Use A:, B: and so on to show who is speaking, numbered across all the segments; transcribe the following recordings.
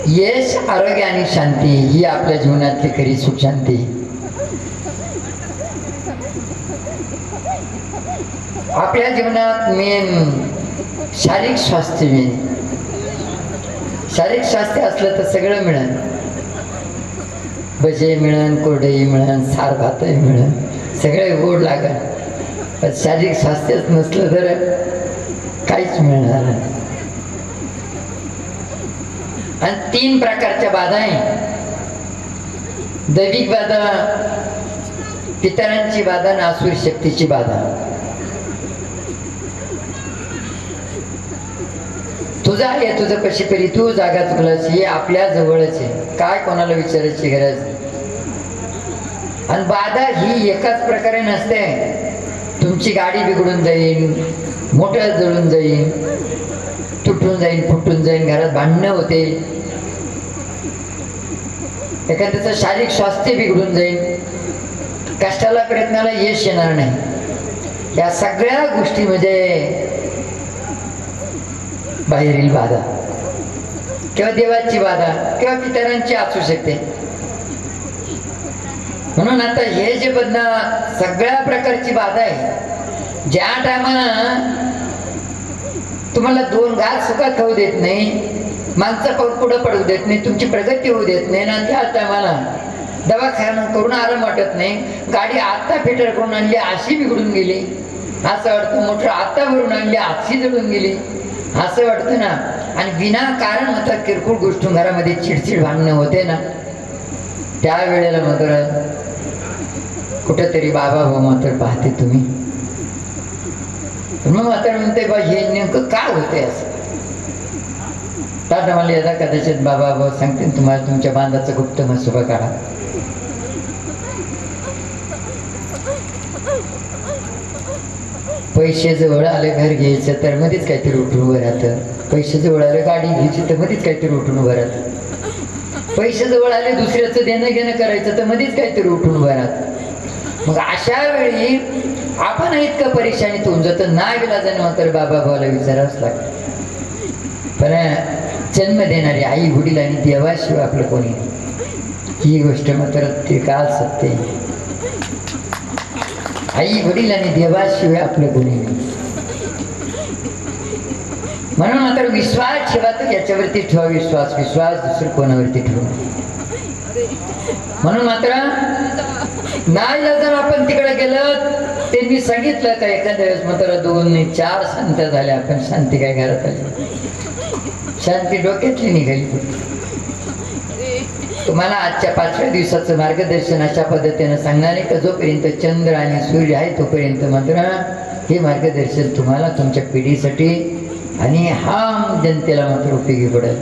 A: यश, आरोग्य आणि शांती ही आपल्या जीवनातली खरी सुख शांती. आपल्या जीवनात मेन शारीरिक स्वास्थ्य मेन. शारीरिक स्वास्थ्य असलं तर सगळं मिळेल. भजे मिळन, कोरडई मिळन, सार भातही मिळन, सगळे गोड लागल. पण शारीरिक स्वास्थ्यच नसलं तर काहीच मिळणार नाही. आणि 3 प्रकारच्या बाधा आहे. दैविक बाधा, पितरांची बाधा आणि आसुरी शक्तीची बाधा. तुझा आहे तुझं कशी तरी तू जागा चुकलास हे आपल्या जवळच आहे. काय कोणाला विचारायची गरज. आणि बाधा ही एकाच प्रकारे नसते. तुमची गाडी बिघडून जाईल, मोटर जळून जाईल, तुटून जाईल, फुटून जाईल, घरात भांडणं होते, एखाद्याचं शारीरिक स्वास्थ्य बिघडून जाईल, कष्टाला प्रयत्नाला यश येणार नाही. या सगळ्या गोष्टी म्हणजे बाहेरील बाधा किंवा देवाची बाधा किंवा पितरांची असू शकते. म्हणून आता हे जे बदना सगळ्या प्रकारची बाधा आहे. ज्या टायमाला तुम्हाला 2 घास सुखात खाऊ देत नाही, माणसं पुढं पडू देत नाही, तुमची प्रगती होऊ देत नाही ना, त्या टायमाला दवाखाना करून आराम वाटत नाही. गाडी आता फिटर करून आणली अशी बिघडून गेली असं वाटतं, मोटर आता भरून आणली अशी जळून गेली असं वाटतं ना. आणि विनाकारण मात्र किरकोळ गोष्टी घरामध्ये चिडचिड भांडणं होते ना, त्यावेळेला मात्र कुठेतरी बाबा भाऊ मात्र पाहते तुम्ही. मग मात्र म्हणते बा हे नेमकं काय होतंय असं. तर मला यदा कदाचित बाबा भाऊ सांगते तुम्हाला तुमच्या बांधाचं गुप्त मसुबा काढा. पैसे जवळ आले घर घ्यायचं तर मध्येच काहीतरी उठून उभं राहतं. पैसे जवळ आले गाडी घ्यायची तर मध्येच काहीतरी उठून उभं राहतं. पैसे जवळ आले दुसऱ्याचं देणं घेणं करायचं तर मध्येच काहीतरी उठून उभं राहतं. मग अशा वेळी आपण इतकं परेशानीत होऊन जातं. ना विलाजाने मात्र बाबा भावाला विचारावंच लागतं. पण जन्म देणारी आई वडील आणि देवाशिवाय आपलं कोणी नाही. ही गोष्ट मात्र ते काल सत्य आहे. आई वडील आणि देवाशिवाय आपलं कोणी नाही. म्हणून मात्र विश्वास ठेवा तर याच्यावरती ठेवा. विश्वास दुसरं कोणावरती ठेवा. म्हणून मात्र नाही जर आपण तिकडे गेलं त्यांनी सांगितलं का एखाद्या वेळेस मात्र 2 नाही 4 शांत झाल्या. आपण शांती काय घरात आली, शांती डोक्यातली निघाली. तुम्हाला आजच्या 5व्या दिवसाचं मार्गदर्शन अशा पद्धतीनं सांगणार आहे का जोपर्यंत चंद्र आणि सूर्य आहे तोपर्यंत मात्र हे मार्गदर्शन तुम्हाला तुमच्या पिढीसाठी आणि हा जनतेला मात्र उपयोगी पडेल.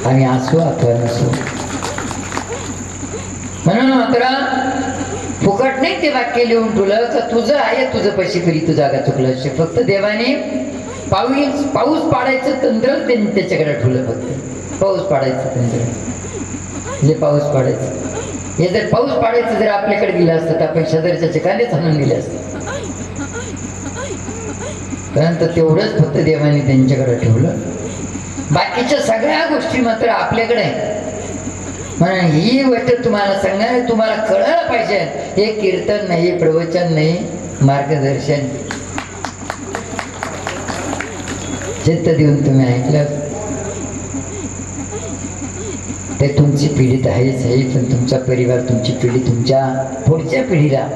A: आम्ही असू अथवा नसू. म्हणून मात्र फुकट नाही ते वाक्य लिहून ठेवलं का तुझं आहे तुझं पैसे करी तू जागा चुकलं. फक्त देवाने पाऊस पाडायचं तंत्र त्यांनी त्याच्याकडे ठेवलं. फक्त पाऊस पाडायचं तंत्र म्हणजे पाऊस पाडायचं. हे जर पाऊस पाडायचं जर आपल्याकडे दिलं असतं तर आपण शेजारच्या ठिकाणीच आणून दिले असते. परंतु तेवढंच फक्त देवाने त्यांच्याकडे ठेवलं. बाकीच्या सगळ्या गोष्टी मात्र आपल्याकडे. म्हणून ही गोष्ट तुम्हाला सांगणार तुम्हाला कळलं पाहिजे. हे कीर्तन नाही, प्रवचन नाही, मार्गदर्शन. चित्त देऊन तुम्ही ऐकलं ते तुमची पिढीत आहेच आहे. पण तुमचा परिवार तुमची पिढी तुमच्या पुढच्या पिढीला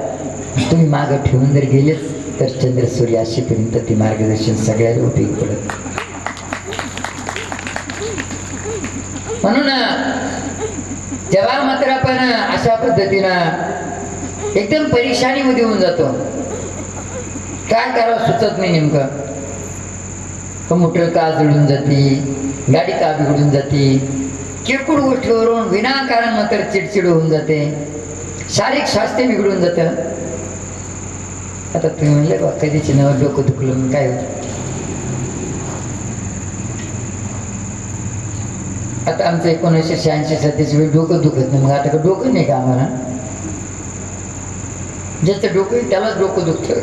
A: तुम्ही मागं ठेवून जर गेलेच तर चंद्र सूर्य अशीपर्यंत ते मार्गदर्शन सगळ्याला उपयोगी पडत. म्हणून जेव्हा मात्र आपण अशा पद्धतीनं एकदम परेशानीमध्ये होऊन जातो, काय करावं सुचत नाही नेमकं. मोटर का जळून जाते, गाडी का बिघडून जाते, किरकोळ गोष्टीवरून विनाकारण मात्र चिडचिड होऊन जाते, शारीरिक स्वास्थ्य बिघडून जातं. आता तुम्ही म्हणले बा कधीची नवं डोकं दुखलं म्हणून काय होतं. आता आमचं 1986-87 वेळी डोकं दुखत नाही. मग आता का डोकं नाही का आम्हाला. ज्याचं डोकं त्यालाच डोकं दुखतं.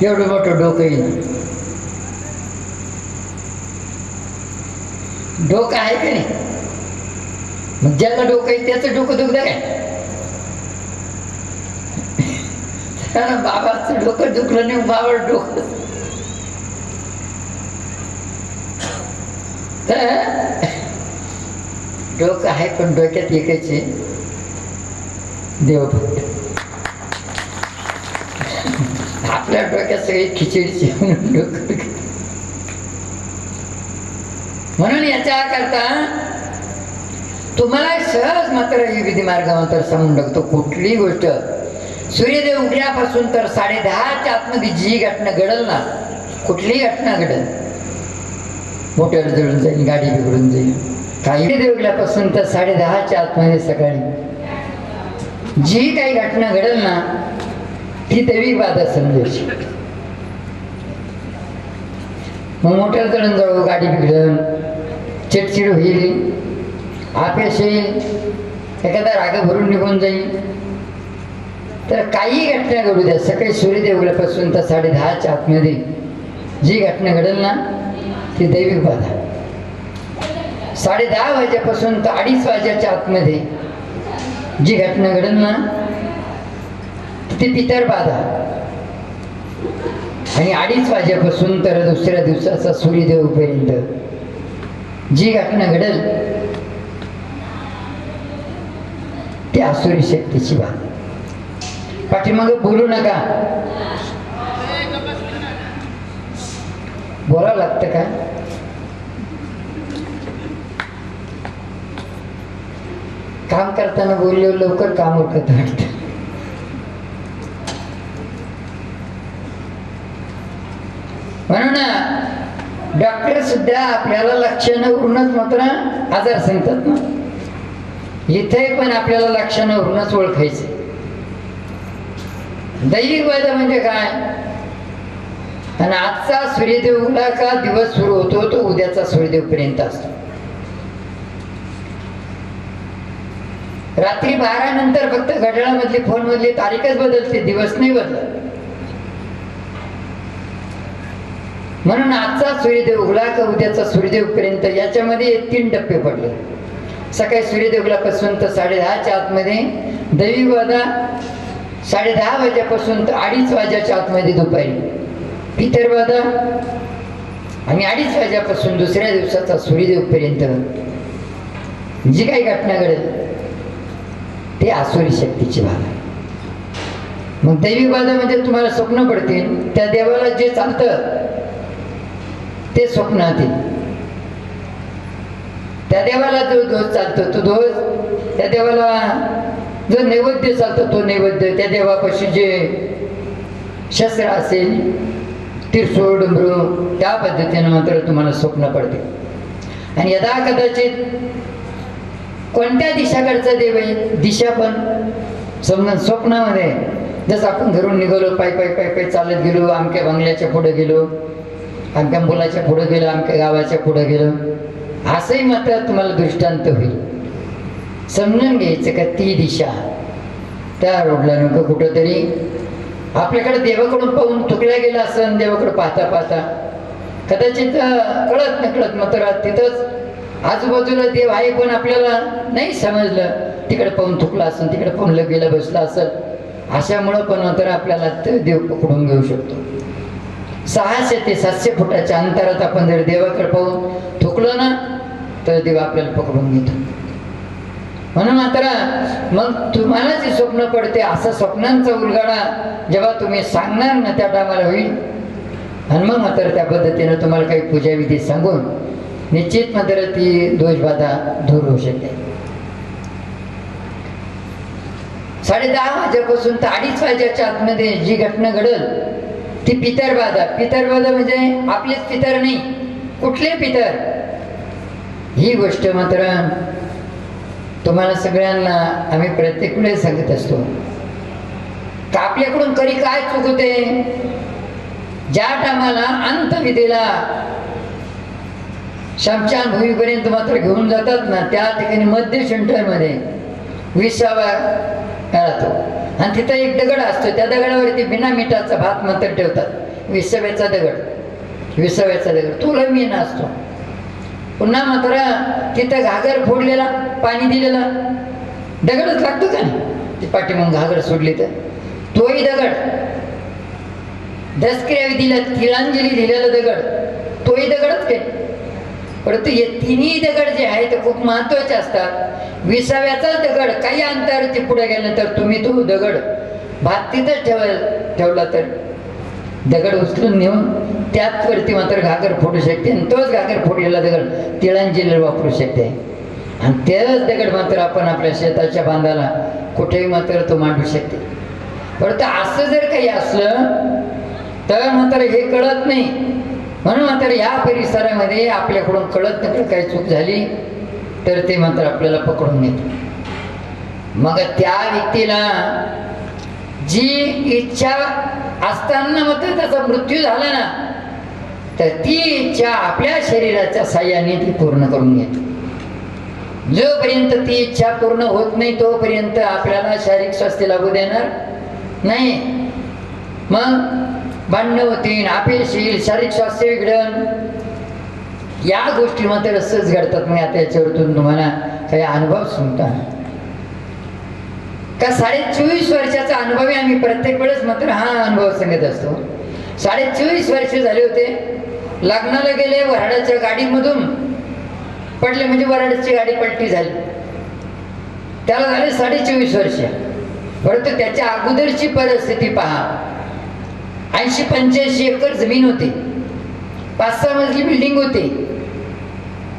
A: एवढं मोठं डोकं येईल डोकं आहे का नाही? मग ज्याचं डोकं आहे त्याचं डोकं दुखतं काय? बाबाचं डोकं दुखलं नाही, बाबाचं डोकं डोकं आहे पण डोक्यात एकच आहे, देवभक्त. आपल्या डोक्यात सगळी खिचडीची डोकं. म्हणून याच्या करता तुम्हाला सहज मात्र ही विधी मार्गावर सांगून टाकतो. कुठलीही गोष्ट सूर्योदय उगल्यापासून तर 10:30च्या आतमध्ये जी घटना घडल ना, कुठलीही घटना घडल, मोटर जळून जाईल, गाडी बिघडून जाईल, काही उगल्यापासून तर 10:30च्या आतमध्ये सकाळी जी काही घटना घडल ना ती दैविक बाधा समजायची. मग मोटर जळून जाऊ, गाडी बिघडल, चिडचिड होईल, अपयश येईल, एखादा राग भरून निघून जाईल, तर काही घटना घडू द्या, सकाळी सूर्योदय उगल्यापासून तर 10:30च्या आतमध्ये जी घटना घडेल ना ती दैविक बाधा. 10:30 वाजेपासून तर 2:30 वाजेच्या आतमध्ये जी घटना घडेल ना ती पितर बाधा. आणि 2:30 वाजेपासून तर दुसऱ्या दिवसाचा सूर्योदय होईपर्यंत जी घटना घडेल ती आसुरी शक्तीची बाधा. पाठीमागं बोलू नका, बोलावं लागतं का? काम करताना बोलल्यावर लवकर काम उरकत वाटतं. म्हणून डॉक्टर सुद्धा आपल्याला लक्षणावरूनच मात्र आजार सांगतात ना. इथे पण आपल्याला लक्षणावरूनच ओळखायचे. दैविक बाधा म्हणजे काय? आणि आजचा सूर्योदय उगला का दिवस सुरू होतो तो उद्याचा सूर्योदय पर्यंत असतो. रात्री 12 नंतर फक्त घड्याळामधली फोनमधली तारीखच बदलते, दिवस नाही बदलत. म्हणून आजचा सूर्योदय उगला का उद्याचा सूर्योदय पर्यंत याच्यामध्ये 3 टप्पे पडले. सकाळी सूर्योदय उगल्यापासून तर 10:30च्या आतमध्ये दैविक बाधा, 10:30 वाजेपासून तर 2:30 वाजेच्या आतमध्ये दुपारी पितर बाधा, आणि 2:30 वाजेपासून दुसऱ्या दिवसाचा सूर्योदय पर्यंत जी काही घटना घडेल ते आसुरी शक्तीची बाधा. मग दैविक बाधा म्हणजे तुम्हाला स्वप्न पडतील, त्या देवाला जे चालतं ते स्वप्नात येईल. त्या देवाला जो दोष चालतो तो दोष, त्या देवाला जो नैवेद्य चालतो तो नैवेद्य, त्या देवापाशी जे शस्त्र असेल, तिरसोळ डुंबरू, त्या पद्धतीने मात्र तुम्हाला स्वप्न पडते. आणि यदा कदाचित कोणत्या दिशाकडचा देव आहे, दिशा पण समजा स्वप्नामध्ये, जसं आपण घरून निघालो, पाय पाय पाय पाय चालत गेलो, आमक्या बंगल्याच्या पुढे गेलो, आमक्या मुलाच्या पुढे गेलो, आमक्या गावाच्या पुढे गेलो, असंही मात्र तुम्हाला दृष्टांत होईल. समजून घ्यायचं का ती दिशा त्या रोडला नको कुठंतरी आपल्याकडे देवाकडून पाहून चुकल्या गेला असं, देवाकडे पाहता पाहता कदाचित कळत नकळत मात्र तिथंच आजूबाजूला देव आहे पण आपल्याला नाही समजलं, तिकडे पाहून चुकला असेल, तिकडे पाहून गेला बसला असेल. अशामुळं पण मात्र आपल्याला देव पकडून घेऊ शकतो. 600 ते 700 फुटाच्या अंतरात आपण जर देवाकडे पाहून थुकलो ना तर देव आपल्याला पकडून घेतो. म्हणून मात्र मग तुम्हाला जे स्वप्न पडते असं स्वप्नांचा उलगडा जेव्हा तुम्ही सांगणार ना त्या टायमाला होईल. आणि मग मात्र त्या पद्धतीनं तुम्हाला काही पूजाविधी सांगून निश्चित मात्र ती दोषबाधा दूर होऊ शकते. 10:30 वाजेपासून तर 2:30 वाजेच्या आतमध्ये जी घटना घडल ती पितर बाधा. पितर बाधा म्हणजे आपलेच पितर नाही, कुठले पितर. ही गोष्ट मात्र तुम्हाला सगळ्यांना आम्ही प्रत्येक वेळेस सांगत असतो का आपल्याकडून कधी काय चूक होते. ज्या टायमाला अंतविधीला शमशान भूमीपर्यंत मात्र घेऊन जातात ना त्या ठिकाणी मध्य सेंटरमध्ये 20व्या काळात आणि तिथं एक दगड असतो, त्या दगडावरती बिना मिठाचा भात मात्र ठेवतात. 20व्याचा दगड, 20व्याचा दगड तुला मीन असतो. पुन्हा मात्र तिथं घागर फोडलेला, पाणी दिलेला, दगडच लागतो का नाही? ती पाठीमागून घागर सोडली तर तोही दगड, दसक्रिया दिला, तिळांजली दिलेला दगड, तोही दगडच काय. परंतु हे तिन्ही दगड जे आहे ते खूप महत्वाचे असतात. 20व्याचाच दगड काही अंतरावरती पुढे गेल्यानंतर तुम्ही तो दगड भात तिथंच ठेवला तर दगड उचलून नेऊन त्याच वरती मात्र घागर फोडू शकते आणि तोच घागर फोडलेला दगड तिळांजलीला वापरू शकते. आणि तेच दगड मात्र आपण आपल्या शेताच्या बांधाला कुठेही मात्र तो मांडू शकते. परंतु असं जर काही असलं तर मात्र हे कळत नाही. म्हणून मात्र या परिसरामध्ये आपल्याकडून कळत नाही काही चूक झाली तर ते मात्र आपल्याला पकडून नेते. मग त्या व्यक्तीला जी इच्छा असताना मात्र त्याचा मृत्यू झाला ना तर ती इच्छा आपल्या शरीराच्या साह्याने ती पूर्ण करून घेते. जोपर्यंत ती इच्छा पूर्ण होत नाही तोपर्यंत आपल्याला शारीरिक स्वास्थ्य लाभू देणार नाही. मग भांडणं होतील, अपयश येईल, शारीरिक स्वास्थ्य बिघडण, या गोष्टी मात्र असंच घडतात. मी आता याच्यावरतून तुम्हाला काही अनुभव सांगतो का. 24.5 वर्षाचा अनुभव आम्ही प्रत्येक वेळेस मात्र हा अनुभव सांगत असतो. 24.5 वर्ष झाले होते, लग्नाला गेले, वऱ्हाडाच्या गाडीमधून पडले, म्हणजे वऱ्हाडाची गाडी पलटी झाली, त्याला झाले 24.5 वर्ष. परंतु त्याच्या अगोदरची परिस्थिती पहा. 80-85 एकर जमीन होती, 5-6 मजली बिल्डिंग होती,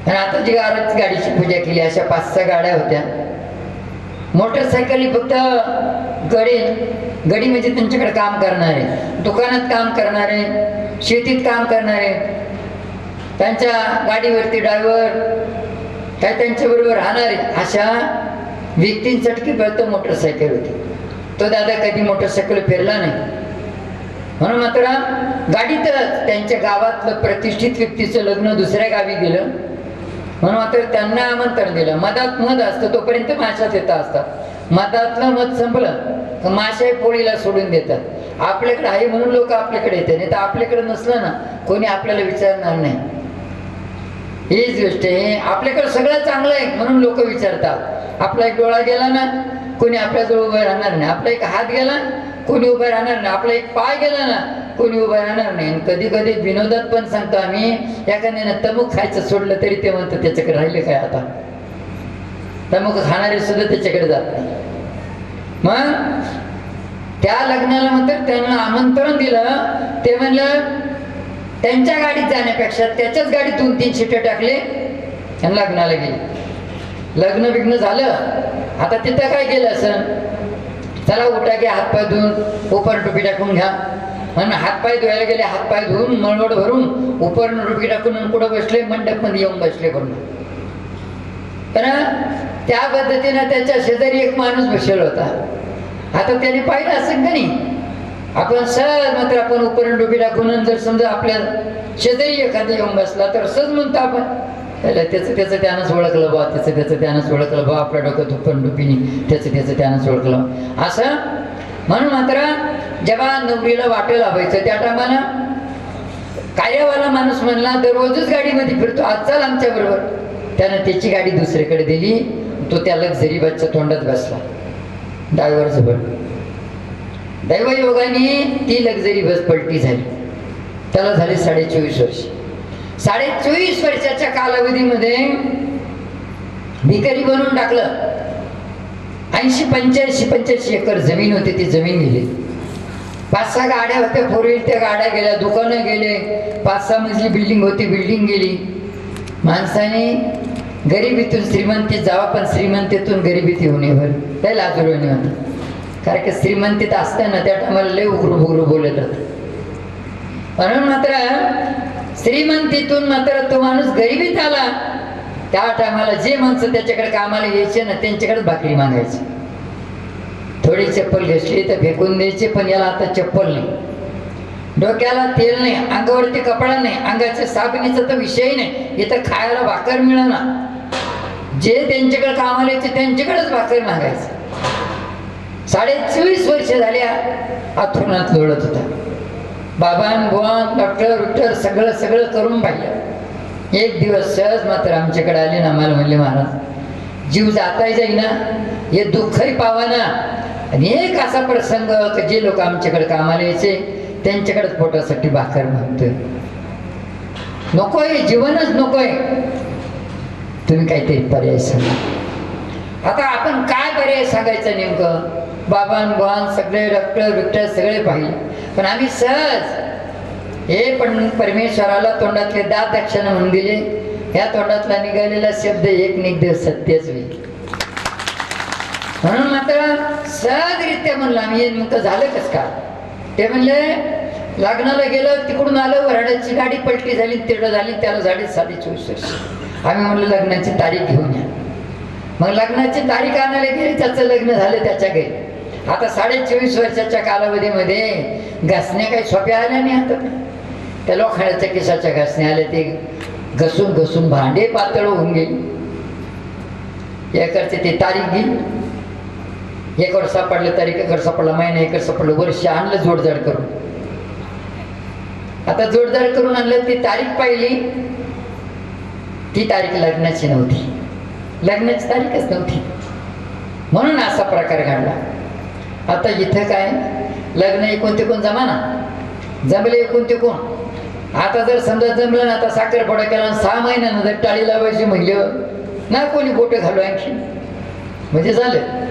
A: आणि आता जी गाडीची पूजा केली अशा 5-6 गाड्या होत्या. मोटरसायकली फक्त गडी म्हणजे त्यांच्याकडे काम करणारे, दुकानात काम करणारे, शेतीत काम करणारे, त्यांच्या गाडीवरती ड्रायव्हर काय त्यांच्याबरोबर राहणारे, अशा व्यक्तींसाठी फक्त मोटरसायकल होती. तो दादा कधी मोटरसायकल फिरला नाही. म्हणून मात्र गाडीतच त्यांच्या गावातलं प्रतिष्ठित व्यक्तीचं लग्न दुसऱ्या गावी गेलं. म्हणून मात्र त्यांना आमंत्रण दिलं. मधात मध असतं तोपर्यंत माशाच येत असतात. मधातलं मध संपलं तर माशा पोळीला सोडून देतात. आपल्याकडे आहे म्हणून लोक आपल्याकडे येते, नाही तर आपल्याकडे नसलं ना कोणी आपल्याला विचारणार नाही. हीच गोष्ट आहे. आपल्याकडे सगळं चांगलं आहे म्हणून लोक विचारतात. आपला एक डोळा गेला ना कोणी आपल्याजवळ उभं राहणार नाही, आपला एक हात गेला कोणी उभं राहणार नाही, आपला एक पाय गेला ना कोणी उभं राहणार नाही. कधी कधी विनोदात पण सांगतो आम्ही, एखाद्यानं तमुक खायचं सोडलं तरी ते म्हणतं त्याच्याकडे राहिले काय, आता तमुक खाणारे सुद्धा त्याच्याकडे जात नाही. मग त्या लग्नाला मात्र त्यांना आमंत्रण दिलं. ते म्हणलं त्यांच्या गाडीत जाण्यापेक्षा त्याच्याच गाडीत 2-3 शिटे टाकले आणि लग्नाला गेले. लग्न बिग्न झालं. आता तिथं काय केलं असं, चला उठा घ्या, हातपाय धुवून उपर टोपी टाकून घ्या. आणि हातपाय धुवायला गेले, हातपाय धुवून मळवड भरून उपर टोपी टाकून कुठं बसले, मंडपमध्ये येऊन बसले करून. तर त्या पद्धतीनं त्याच्या शेजारी एक माणूस बसलेला होता. आता त्याने पाहिलं असेल का नाही, आपण सहज मात्र आपण उपर टोपी टाकून जर समजा आपल्या शेजारी एखादा येऊन बसला तर सहज म्हणतो आपण त्याचं त्यानंच ओळखलं बा, त्याचं त्यानंच ओळखलं बा, आपल्या डोक्यात उपर टोपीने त्याचं त्यानंच ओळखलं असं. म्हणून मात्र जेव्हा नवरीला वाटं लावायचं त्या टायमाला कार्यावाला माणूस म्हणला दररोजच गाडीमध्ये फिरतो, आज चाल आमच्या बरोबर. त्यानं त्याची गाडी दुसरीकडे दिली. तो त्या लक्झरी बसच्या तोंडात बसला ड्रायव्हर जवळ. दैवयोगाने ती लक्झरी बस पलटी झाली. त्याला झाले 24.5 वर्ष. 24.5 वर्षाच्या कालावधीमध्ये भिकारी बनवून टाकलं. 80-85 एकर जमीन होती, ती जमीन गेली. 5-6 गाड्या होत्या, 4 व्हीलर, त्या गाड्या गेल्या, दुकानं गेले, 5-6 मजली बिल्डिंग होती, बिल्डिंग गेली. माणसाने गरिबीतून श्रीमंतीत जावा, पण श्रीमंतीतून गरिबीत येऊ नये बरं, काही लाजूरवाणी होतं. कारण की श्रीमंतीत असताना त्या टायमाला लय उघरू बोलत होतं. म्हणून मात्र श्रीमंतीतून मात्र तो माणूस गरिबीत आला. त्या टायमाला जे माणसं त्याच्याकडे कामाला यायचे ना त्यांच्याकडे भाकरी मागायची. थोडी चप्पल घेतली तर फेकून द्यायची, पण याला आता चप्पल नाही, डोक्याला तेल नाही, अंगावरती कपडा नाही, अंगाच्या साबणीचा तर विषय नाही. इथं खायला भाकर मिळेना. जे त्यांच्याकडे कामाला यायचे त्यांच्याकडेच भाकर मागायचं. 24.5 वर्ष झाल्या आथरुणात लोळत होता. बाबान बुवान डॉक्टर सगळं करून पाहिलं. एक दिवस सहज मात्र आमच्याकडे आले ना, आम्हाला म्हणले महाराज जीव जाताय जाईना, हे दुःखही पावा ना. आणि एक असा प्रसंग की जे लोक आमच्याकडे कामाला यायचे त्यांच्याकडे पोटासाठी भाकर मागतोय, नकोय, जीवनच नकोय, तुम्ही काहीतरी पर्याय सांगा. आता आपण काय पर्याय सांगायचं नेमकं? बाबान बुवान सगळे डॉक्टर बिक्टर सगळे पाहिले, पण आम्ही सहज हे पण परमेश्वराला तोंडातले दात दक्षिणा म्हणून दिले. ह्या तोंडातला निघालेला शब्द एक निघ सत्यच होईल म्हणून मात्र सहजरित्या म्हणलं आम्ही. नेमकं झालं कस का? ते म्हणले लग्नाला गेलं, तिकडून आलं, वराड्याची गाडी पलटी झाली, तिरड झाली, त्याला झाली 24 वर्ष. आम्ही म्हणलं लग्नाची तारीख घेऊन या. मग लग्नाची तारीख आणायला गेली, त्याचं लग्न झालं त्याच्या घरी. आता 24 वर्षाच्या कालावधीमध्ये घासण्या काही सोप्या आल्या नाही. आता त्या लोखंडाच्या केसाच्या घासण्या आल्या, ते घसून घसून भांडे पातळ होऊन गेली. एकडचे ते तारीख गेली, एकड सापडलं तारीख, एकड सापडला महिना, एकड सापडलं वर्ष. आणलं जोडजाड करून. आता जोडजाड करून आणलं, ती तारीख पाहिली, ती तारीख लग्नाची नव्हती, लग्नाची तारीखच नव्हती. म्हणून असा प्रकार घडला. आता इथं काय लग्न एकूण तिकून जमाना जमले, एकूण तिकून. आता जर समजा जमलं ना, आता साखरपुडा केला, 6 महिन्यानंतर टाळी लावायची म्हणल्यावर ना कोणी बोटं घालू आणखी, म्हणजे झालं.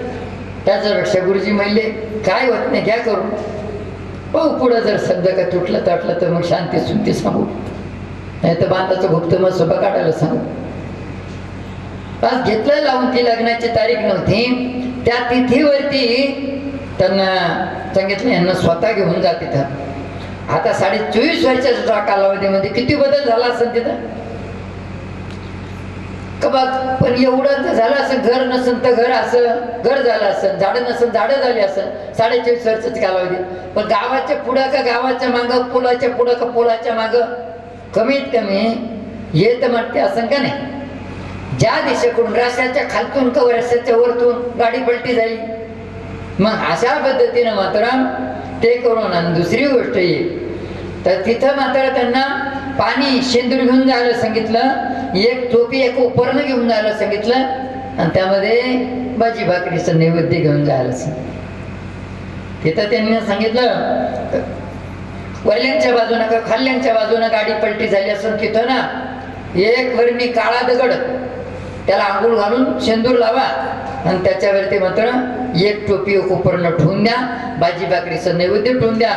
A: त्याच्यापेक्षा गुरुजी म्हणले काय होत नाही, घ्या करून पाहू, पुढं जर समजा का तुटलं ताटलं तर मग शांती सुट्टी सांगू, नाही तर बांधाचं गुप्त मग सोबा काढायला सांगू. आज घेतलं लावून, ती लग्नाची तारीख नव्हती. त्या तिथीवरती त्यांना सांगितलं यांना स्वतः घेऊन जा तिथं. आता 24 वर्षाच्या कालावधीमध्ये किती बदल झाला असेल तिथं का बघ. पण एवढं तर झालं असं, घर नसेल तर घर असं घर झालं असं, झाडं नसेल झाडं झाली असं 24 वर्षाच्या कालावधी. पण गावाच्या पुढं का गावाच्या मागं, पुलाच्या पुढं का पुलाच्या मागं, कमीत कमी हे तर म्हणते असं का नाही. ज्या दिशेकडून रस्त्याच्या खालतून का रस्त्याच्या वरतून गाडी पलटी झाली. मग अशा पद्धतीनं मात्र ते करून. आणि दुसरी गोष्ट येईल तर तिथं मात्र त्यांना पाणी शेंदूर घेऊन जायला सांगितलं, एक टोपी एक उपरणं घेऊन जायला सांगितलं, आणि त्यामध्ये भाजी भाकरीचं नैवेद्य घेऊन जायला सांगितलं. तिथं त्यांनी सांगितलं वरल्यांच्या बाजूनं का खाल्ल्यांच्या बाजूनं गाडी पलटी झाली असून तिथं ना एक वरणी काळा दगड, त्याला आंघोळ घालून शेंदूर लावा, आणि त्याच्यावरती मात्र एक टोपी उपरणं ठेवून द्या, भाजी भाकरीचं नैवेद्य ठेवून द्या,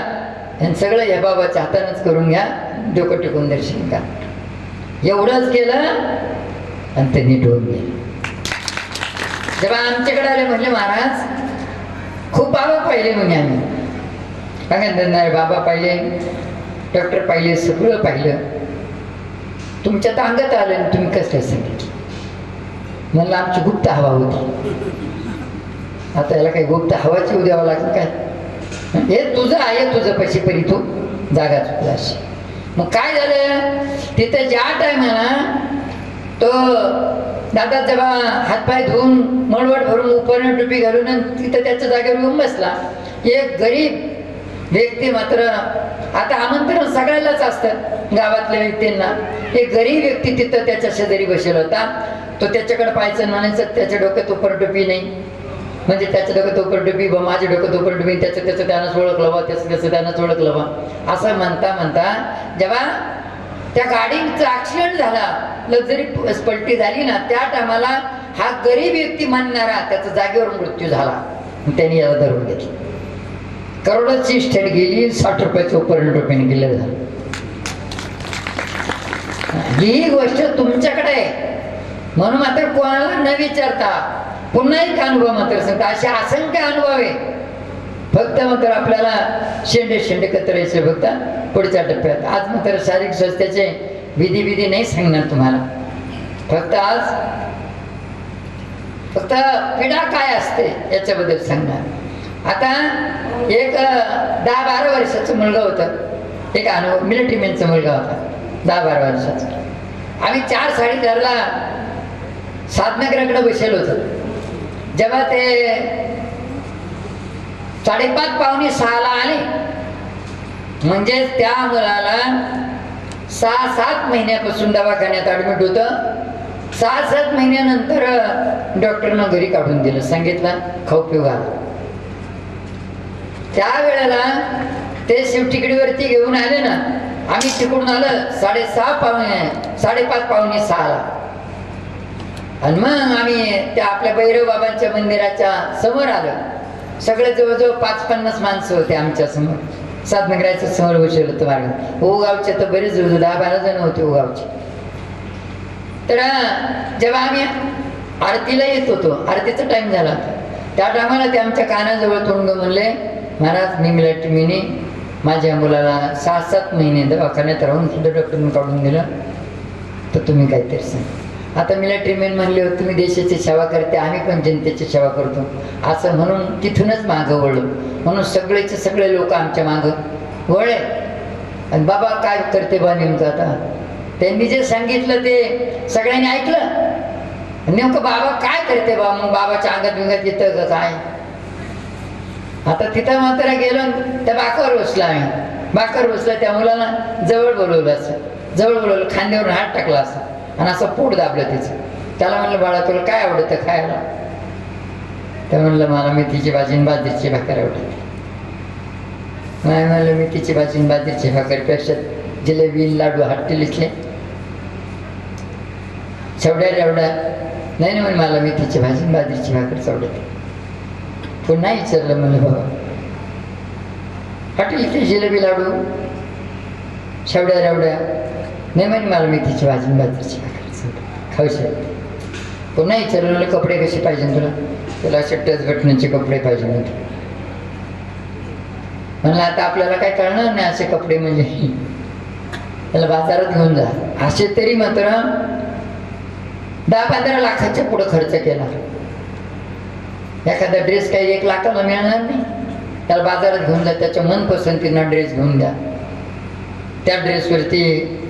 A: आणि सगळं या बाबाच्या हातानंच करून घ्या, डोकं टिकून दर्शन का. एवढंच केलं आणि त्यांनी ठेवून गेलं. जेव्हा आमच्याकडे आले म्हणले महाराज खूप बाबा पाहिले म्हणे आम्ही. सांगा बाबा पाहिले, डॉक्टर पाहिले, सगळं पाहिलं, तुमच्या तर अंगात आलं आणि तुम्ही कसं काय सांगितलं. म्हणलं आमची गुप्त हवा होती. आता याला काही गुप्त हवाची येऊ द्यावं लागेल काय. हे तुझं आहे, तुझं पैसे परी तू जागा चुकला अशी. मग काय झालं तिथं ज्या टायमाला तो दादा जेव्हा हातपाय धुवून मळवट भरून उपरण टोपी घालून तिथं त्याच्या जागेवर येऊन बसला, एक गरीब व्यक्ती मात्र, आता आमंत्रण सगळ्यालाच असतं गावातल्या व्यक्तींना, एक गरीब व्यक्ती तिथं त्याच्या शेजारी बसलेला होता. तो त्याच्याकडे पाहायचं, म्हणायचं त्याच्या डोक्यात उपरण टोपी नाही, म्हणजे त्याच्या डोक्यात उपरण टोपी, माझ्या डोक्यात उपरण टोपी, त्याचं त्यानंच ओळखलं बा, त्याचं त्यानंच ओळखलं बा, असं म्हणता म्हणता जेव्हा त्या गाडीचा ऍक्सिडेंट झाला, लक्झरी पलटी झाली ना, त्या टायमाला हा गरीब व्यक्ती मानणारा त्याचा जागेवर मृत्यू झाला. त्यांनी याला धरून घेतलं. करोडाची स्टेट गेली, 60 रुपयाचं उपरण टोपीने गेलं झालं. ही गोष्ट तुमच्याकडे आहे म्हणून मात्र कोणाला न विचारता पुन्हा एक अनुभव मात्र सांगता. असे असंख्य अनुभव आहे. फक्त मात्र आपल्याला शेंडे कतरायचे फक्त पुढच्या टप्प्यात. आज मात्र शारीरिक स्वास्थ्याचे विधी नाही सांगणार तुम्हाला. फक्त आज फक्त पीडा काय असते याच्याबद्दल सांगणार. आता एक 10-12 वर्षाचा मुलगा होता, एक अनुभव, मिलिटरी मॅनचा मुलगा होता 10-12 वर्षाचा. आम्ही 4:30ला साधनगराकडे बसेल होतो. जेव्हा ते 5:30 पावणे 6ला आले, म्हणजे त्या मुलाला 6-7 महिन्यापासून दवाखान्यात ॲडमिट होतं. 6-7 महिन्यानंतर डॉक्टरनं घरी काढून दिलं, सांगितलं खाऊ पिऊ घाला. त्यावेळेला ते शिवटिकडीवरती घेऊन आले ना, आम्ही तिकडून आलं 5:30-6:15 आणि मग आम्ही त्या आपल्या भैरव बाबांच्या मंदिराच्या समोर आलो. सगळे जवळजवळ 5-50 माणसं होते आमच्या समोर. साधनगराच्या समोर बसवलं होतं मार्ग. ओगावचे तर बरेच 10-12 जण होते ओगावचे. तर जेव्हा आम्ही आरतीला येत होतो, आरतीचा टाइम झाला होता, त्या टायमाला ते आमच्या कानाजवळ तोंड म्हणले, महाराज मी मिलिटरीने माझ्या मुलाला 6-7 महिने दवाखान्यात राहून सुद्धा डॉक्टरने काढून दिलं, तर तुम्ही काहीतरी सांग. आता मिलिटरी मॅन म्हणले होते तुम्ही देशाची सेवा करते, आम्ही पण जनतेची सेवा करतो असं म्हणून तिथूनच मागं वळलो. म्हणून सगळेचे सगळे लोक आमच्या मागं वळले. आणि बाबा काय करते बा नेमकं, आता त्यांनी जे सांगितलं ते सगळ्यांनी ऐकलं. नेमकं बाबा काय करते बा, मग बाबाच्या अंगात बिंगात येतं का काय. आता तिथं मात्र गेलो, त्या बाकावर बसला आम्ही. बाकावर बसला, त्या मुलाला जवळ बोलवलं, असं जवळ बोलवलं, खांद्यावरून हात टाकला असं आणि असं पोट दाबलं तिचं. त्याला म्हणलं बाळा तुला काय आवडतं खायला. त्या म्हणलं मला मेथीची भाजी आणि बाजरीची भाकर आवडते. नाही म्हणलं मेथीची भाजी आणि बाजरीची भाकरपेक्षा जिलेबी लाडू हॉटेलीतले शेवड्या रेवड्या नाही ना, म्हणे मला मेथीची भाजी आणि बाजरीची भाकरच आवडते. पुन्हा विचारलं म्हणलं बाबा हॉटेलचे जिलेबी लाडू शेवड्या रेवड्या नाही, म्हणे मला मेथीची भाजी आणि बाजरीची भाकर खाऊ शकते. पुन्हा विचारलं म्हणलं कपडे कसे पाहिजे तुला, तुला असे टच बटण्याचे कपडे पाहिजे नव्हते. म्हणलं आता आपल्याला काय कळणार नाही असे कपडे म्हणजे, त्याला बाजारात घेऊन जा. असे तरी मात्र 10-15 लाखाच्या पुढे खर्च केला. एखादा ड्रेस काही 1 लाखाला मिळणार नाही. त्याला बाजारात घेऊन जा, त्याच्या मनपसंतीनं ड्रेस घेऊन द्या. त्या ड्रेसवरती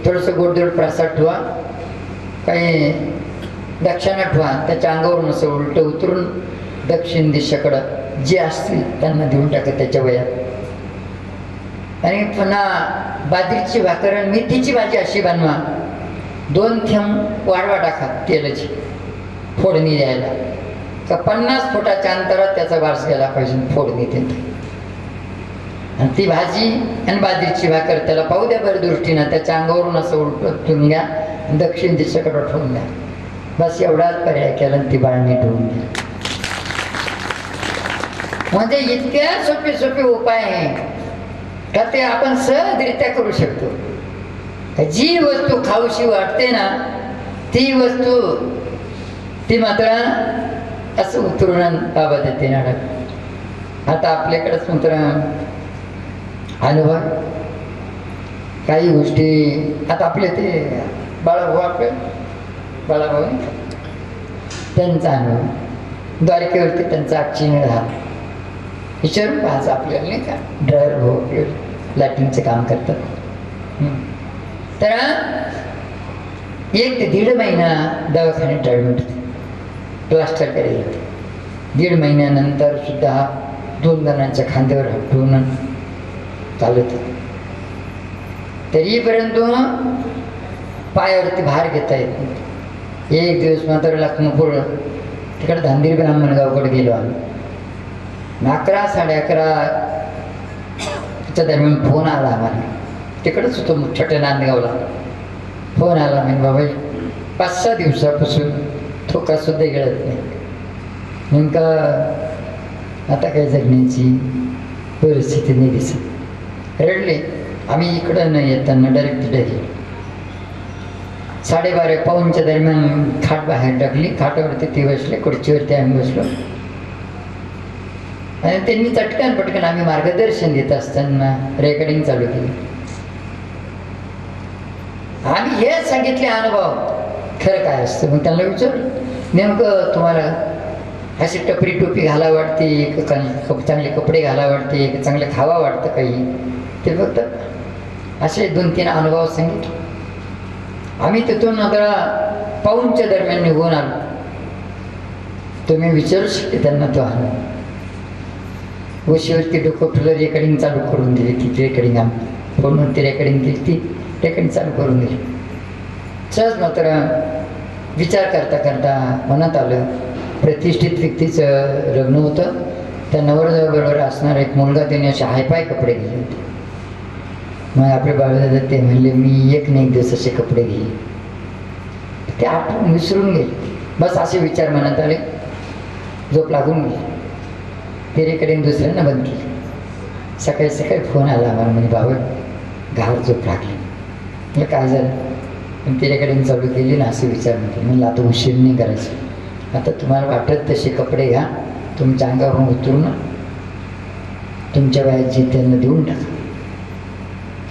A: थोडंसं गोडधोड प्रसाद ठेवा, काही दक्षिणा ठेवा, त्याच्या अंगावरून असं उलटं उतरून दक्षिण दिशेकडं जे असतील त्यांना देऊन टाका त्याच्या वयात. आणि पुन्हा बाजरीची भाकर आणि मेथीची भाजी अशी बनवा, 2 थेंब वाढवा टाका तेलाची फोडणी द्यायला, का 50 फुटाच्या अंतरात त्याचा वास गेला पाहिजे फोडणी देत. आणि ती भाजी आणि बाजरीची भाकर त्याला पाहू द्या बरं दृष्टीनं, त्याच्या अंगावरून असं उलटून घ्या, दक्षिण दिशेकडे ठेवून द्या. बस एवढाच पर्याय केला आणि ती बाळणी ठेवून द्या. म्हणजे इतक्या सोपे सोपे उपाय आहे का ते आपण सहजरित्या करू शकतो. जी वस्तू खाऊशी वाटते ना ती वस्तू ती मात्र असं उतरून बाबा देते ना. आता आपल्याकडेच मात्र अनुभव काही गोष्टी. आता आपले ते बाळाभाऊ, आपले बाळाभाऊ त्यांचा अनुभव द्वारकेवरती त्यांचा चिन्ह राहा विचारून पाहायचं आपल्याला, नाही का. ड्रायव्हर भाऊ आपले लाईटिंगचे काम करतात. तर 1 ते 1.5 महिना दवाखान्यात ॲडमिट होते, प्लास्टर करायला होते. 1.5 महिन्यानंतर सुद्धा 2 जणांच्या खांद्यावर हात ठेवून चालत होते. तरीपर्यंत पायावरती भार घेता येत नाही. एक दिवस मात्र लखनपूर तिकडे धांदीर ब्राह्मणगावकडे गेलो आम्ही. 11-11:30च्या दरम्यान फोन आला आम्हाला. तिकडंच होतो छोट्या नांदगावला. फोन आला म्हणजे बाबा 5-6 दिवसापासून थोकासुद्धा गिळत नाही, नेमका आता काय जगण्याची परिस्थिती नाही दिसत. रडले. आम्ही इकडं न येताना डायरेक्ट तिथे गेलो. 12:30-1:15च्या दरम्यान खाट बाहेर टाकली, खाटावरती ते बसले, खुर्चीवरती आम्ही बसलो. आणि त्यांनी चटकन पटकन आम्ही मार्गदर्शन देत असताना रेकॉर्डिंग चालू केली. आम्ही हे सांगितले अनुभव खरं काय असतं. मग त्यांना विचारलं नेमकं तुम्हाला अशी टपरी टोपी घाला वाटते, चांगले कपडे घाला वाटते, चांगले खावा वाटतं काही, ते फक्त असे 2-3 अनुभव सांगितले. आम्ही तिथून आता 5:00च्या दरम्यान निघून आलो. तुम्ही विचारू शकते त्यांना तो अनुभव. उशीवरती डोकं ठुलं रेकॉर्डिंग चालू करून दिली. ती रेकॉर्डिंग आम्ही फोनवरती रेकॉर्डिंग केली ती टेकणी चालू करून दिली. सहज मात्र विचार करता करता मनात आलं, प्रतिष्ठित व्यक्तीचं लग्न होतं, त्या नवरदेवाबरोबर असणारा एक मुलगा, त्याने असे हायपाय कपडे घेतले होते. मग आपले बाळदादा ते म्हणले मी एक ना एक दिवस असे कपडे घेईन. ते आठवून विसरून गेले. बस असे विचार मनात आले, झोप लागून गेली. तेरेकडे दुसऱ्यांना बंद केली. सकाळी सकाळी फोन आला आम्हाला, म्हणजे बाबा गावात झोप लागली. म्हणजे काय झालं, पण तिच्याकडे चालू केली ना असे विचार म्हटले. म्हणलं आता उशीर नाही करायचं, आता तुम्हाला वाटत तसे कपडे घ्या, तुमच्या अंगावरून उतरून तुमच्या वयाची त्यांना देऊन टाका.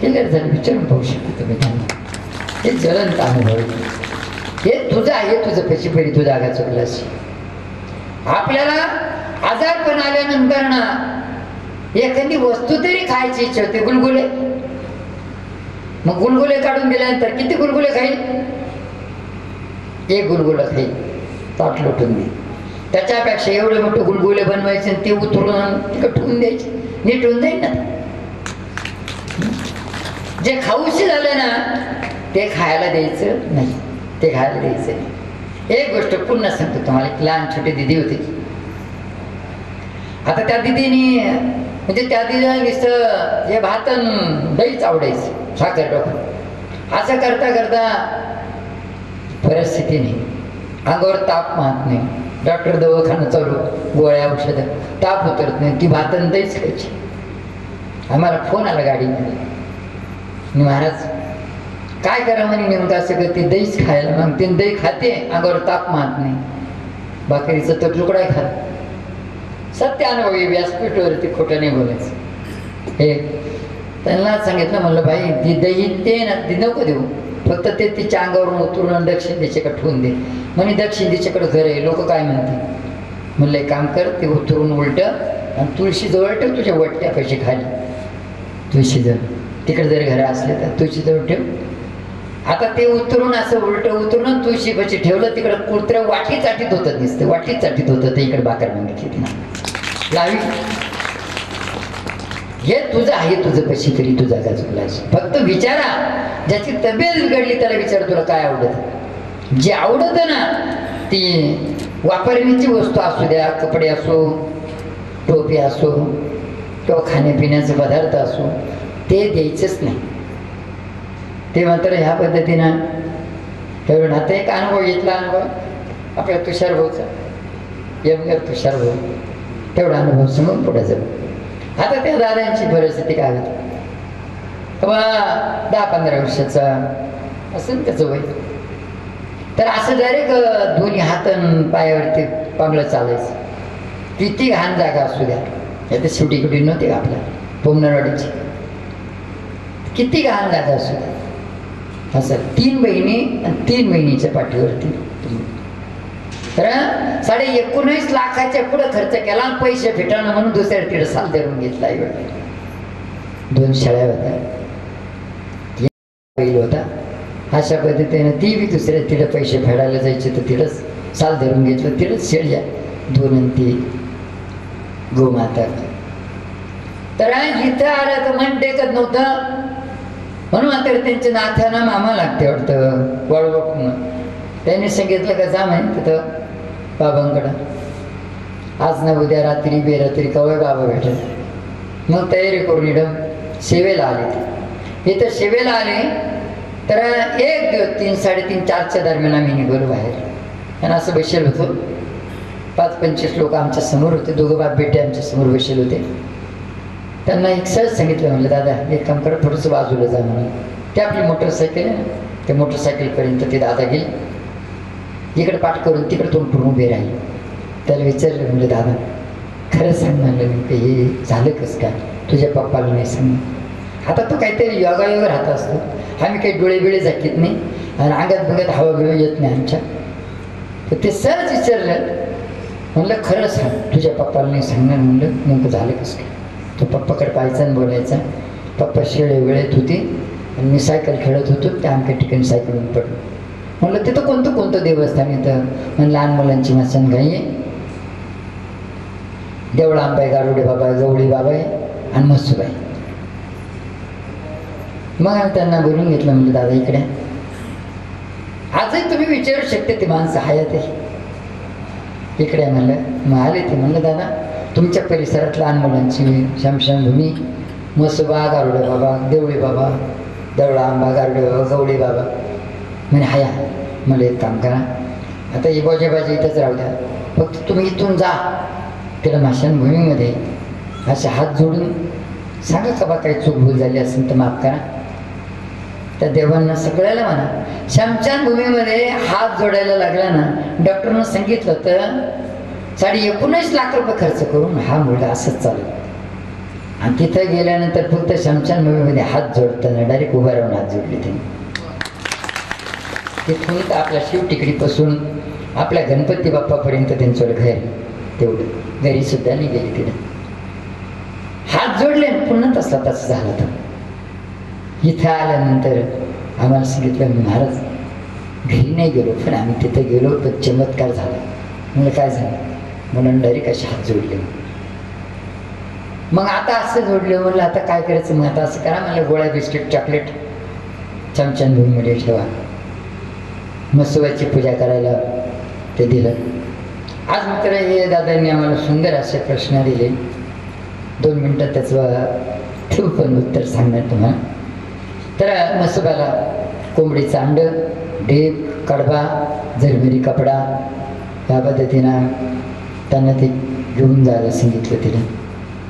A: केलं जर विचारून पाहू शकतो तुम्ही त्यांना. हे ज्वलंत अनुभव, हे तुझं आहे, तुझं कशी पडी तू जागा चुकलास. आपल्याला आजारपण आल्यानंतर ना एखादी वस्तू तरी खायची इच्छा होते, गुलगुले. मग गुलगुले काढून दिल्यानंतर किती गुलगुले खाईल? एक गुलगुला खाईल, ताट लोटून दे. त्याच्यापेक्षा एवढे मोठे गुलगुले बनवायचे आणि ते उतरून तिकडे ठेवून द्यायचे, नीट होऊन जाईल ना. जे खाऊशी झालं ना ते खायला द्यायचं नाही, ते खायला द्यायचं नाही. एक गोष्ट पुन्हा सांगतो तुम्हाला. एक लहान छोटी दिदी होती. आता त्या दिदीने म्हणजे त्या दिदीला नुसतं हे भात दहीच आवडायचं, साखर टाकून. असं करता करता परिस्थिती नाही, अंगावर ताप मारत नाही, डॉक्टर दवाखाना चालू, गोळ्या औषधं, ताप उतरत नाही, ती भातन दहीच खायची. आम्हाला फोन आला गाडीमध्ये, महाराज काय करा म्हणे नेमकं असं करते, दहीच खायला. मग ते दही खाते, अंगावर ताप मारत नाही, भाकरीचं तर तुकडा खात. सत्य अनुभवी, व्यासपीठवरती खोटं नाही बोलायचं. हे त्यांना सांगितलं, म्हणलं भाई ती दही ते ना ती नको देऊ, फक्त ते तिच्या अंगावरून उतरून दक्षिण दिशेकडे ठेवून दे. म्हणे दक्षिण दिशेकडे घर आहे, लोक काय म्हणते. म्हणलं एक काम कर, ते उतरून उलट आणि तुळशीजवळ ठेव, तुझ्या वट्ट्या पैसे खाली तुळशीजवळ. तिकडे जरी घर असले तर तुळशीजवळ ठेव. आता ते उतरून असं उलट उतरून तुळशी पैसे ठेवलं, तिकडे कुत्र्या वाटी चाटीत होतं, दिसतं वाटी चाटीत होतं. ते इकडे भाकर मागितली तिला लावी. हे तुझं आहे, तुझं कशी तरी तू जागा चुकलास. फक्त विचारा, ज्याची तब्येत बिघडली त्याला विचार तुला काय आवडत. जे आवडत ना ती वापरण्याची वस्तू असू द्या, कपडे असो, टोपी असो किंवा खाण्यापिण्याचे पदार्थ असो, ते द्यायचंच नाही. ते मात्र ह्या पद्धतीनं ठेवून. आता एक अनुभव घेतला, अनुभव आपल्या तुषार भाऊचा, यमगर तुषार भाऊ, तेवढा अनुभव समोर पुढे जाऊ. आता त्या दादांची परिस्थिती काय होती, तेव्हा 10-15 वर्षाचा असं त्याचं वय. तर असं डायरेक्ट दोन्ही हात पायावरती पांगलं चालायचं. किती घाण जागा असू द्या, आता शेवटी कुठे नव्हती का आपल्या पोमनरवाडीची, किती घाण जागा असू द्या. असं 3 बहिणी आणि 3 बहिणीच्या पाठीवरती. तर 19.5 लाखाच्या पुढे खर्च केला, पैसे फिटाणं म्हणून दुसऱ्या तिकडे साल धरून घेतला. 2 शाळा होत्या, बैल होता. अशा पद्धतीने ती बी दुसऱ्या तिकडे पैसे फेडायला जायचे, तर तिथंच साल धरून घेतलं, तिथंच शेळ्या 2 आणि 3 गोमाता. तर इथं आलं तर मन टेकत नव्हतं, म्हणून आता त्यांच्या नाथ्यानं मामा लागते वाटतं वळवळ. त्यांनी सांगितलं का जा म्हणे तिथं बाबांकडं, आज ना उद्या रात्री बेरात्री कवय बाबा भेटेल. मग तयारी करून इकडं सेवेला आले. ते इथं सेवेला आले तर एक दिवस 3, 3:30, 4च्या दरम्यान आम्ही निघालो बाहेर. आणि असं बसेल होतो, 5-25 लोक आमच्या समोर होते, 2 बाप बेटे आमच्या समोर बसेल होते. त्यांना एक सहज सांगितलं, म्हणलं दादा एक काम करा, थोडंसं बाजूला जा म्हणून. ते आपली मोटरसायकल आहे ना, त्या मोटरसायकलपर्यंत ते दादा गेले, इकडे पाठ करून तिकडे तोंड करून उभे राहिले. त्याला विचारलं, म्हणलं दादा खरं सांग म्हणलं, नेमकं हे झालं कसं काय, तुझ्या पप्पाला नाही सांग. आता तो काहीतरी योगायोग राहत असतो, आम्ही काही डोळे बिळे झाकीत नाही आणि अंगात बघत हवा बिवा येत नाही आमच्या. तर ते सहज विचारलं, म्हणलं खरं सांग तुझ्या पप्पाला नाही सांगणार. म्हणलं नेमकं झालं कसं काय. तो पप्पाकडे पाहायचा आणि बोलायचा. पप्पा शेळे वेळेत होते आणि मी सायकल खेळत होतो, त्या आमच्या ठिकाणी सायकलून पडलो. म्हणलं तिथं कोणतं देवस्थान येतं. म्हणलं लहान मुलांची मसनगाई आहे, देवळा अंबाई, गारुडे बाबा, गवळी बाबा आहे आणि मस्सूबाई. मग आम्ही त्यांना बोलून घेतलं, म्हणजे दादा इकडे आजही तुम्ही विचारू शकते ते माणसं हयात आहे इकडे. म्हणलं मग आले ते. म्हणलं दादा तुमच्या परिसरात लहान मुलांची शमशानभूमी, मसोबा, गारुडे बाबा, देवळे बाबा, देवळा आंबा, गारुडे बाबा, गवळे बाबा म्हणे हया. मला एक काम करा, आता ही बोजेबाजी इथंच राहू द्या, फक्त तुम्ही इथून जा त्याला स्मशानभूमीमध्ये असे हात जोडून सांगा का बा काही चूक भूल झाली असेल तर माफ करा. त्या देवांना सगळ्याला म्हणा. स्मशानभूमीमध्ये हात जोडायला लागला ना, डॉक्टरनं सांगितलं तर 19.5 लाख रुपये खर्च करून हा मुलगा असंच चालू. आणि तिथं गेल्यानंतर फक्त स्मशानभूमीमध्ये हात जोडताना डायरेक्ट उभा राहून हात जोडले त्यांनी. तिथून तर आपल्या शिवटिकडीपासून आपल्या गणपती बाप्पापर्यंत त्यांचं घर, तेवढं घरी सुद्धा नाही गेले. तिथे हात जोडले पुन्हा तसला तसं झालं. तर इथं आल्यानंतर आम्हाला सांगितलं महाराज घरी नाही गेलो, पण आम्ही तिथे गेलो तर चमत्कार झाला. म्हणलं काय झालं? म्हणून डायरेक्ट असे हात जोडले. मग आता असं जोडले. म्हणलं आता काय करायचं? मग आता असं करा, म्हणलं गोळ्या, बिस्किट, चॉकलेट चमच्यामध्ये ठेवा, मसोबाची पूजा करायला ते दिलं. आज मात्र हे दादांनी आम्हाला सुंदर असे प्रश्न दिले. 2 मिनटात त्याचं पण उत्तर सांगणार तुम्हाला. तर मसोबाला कोंबडीचं अंड, ढेप, कडबा, झरमरी कपडा या पद्धतीनं त्यांना ते घेऊन जायला सांगितलं. तिला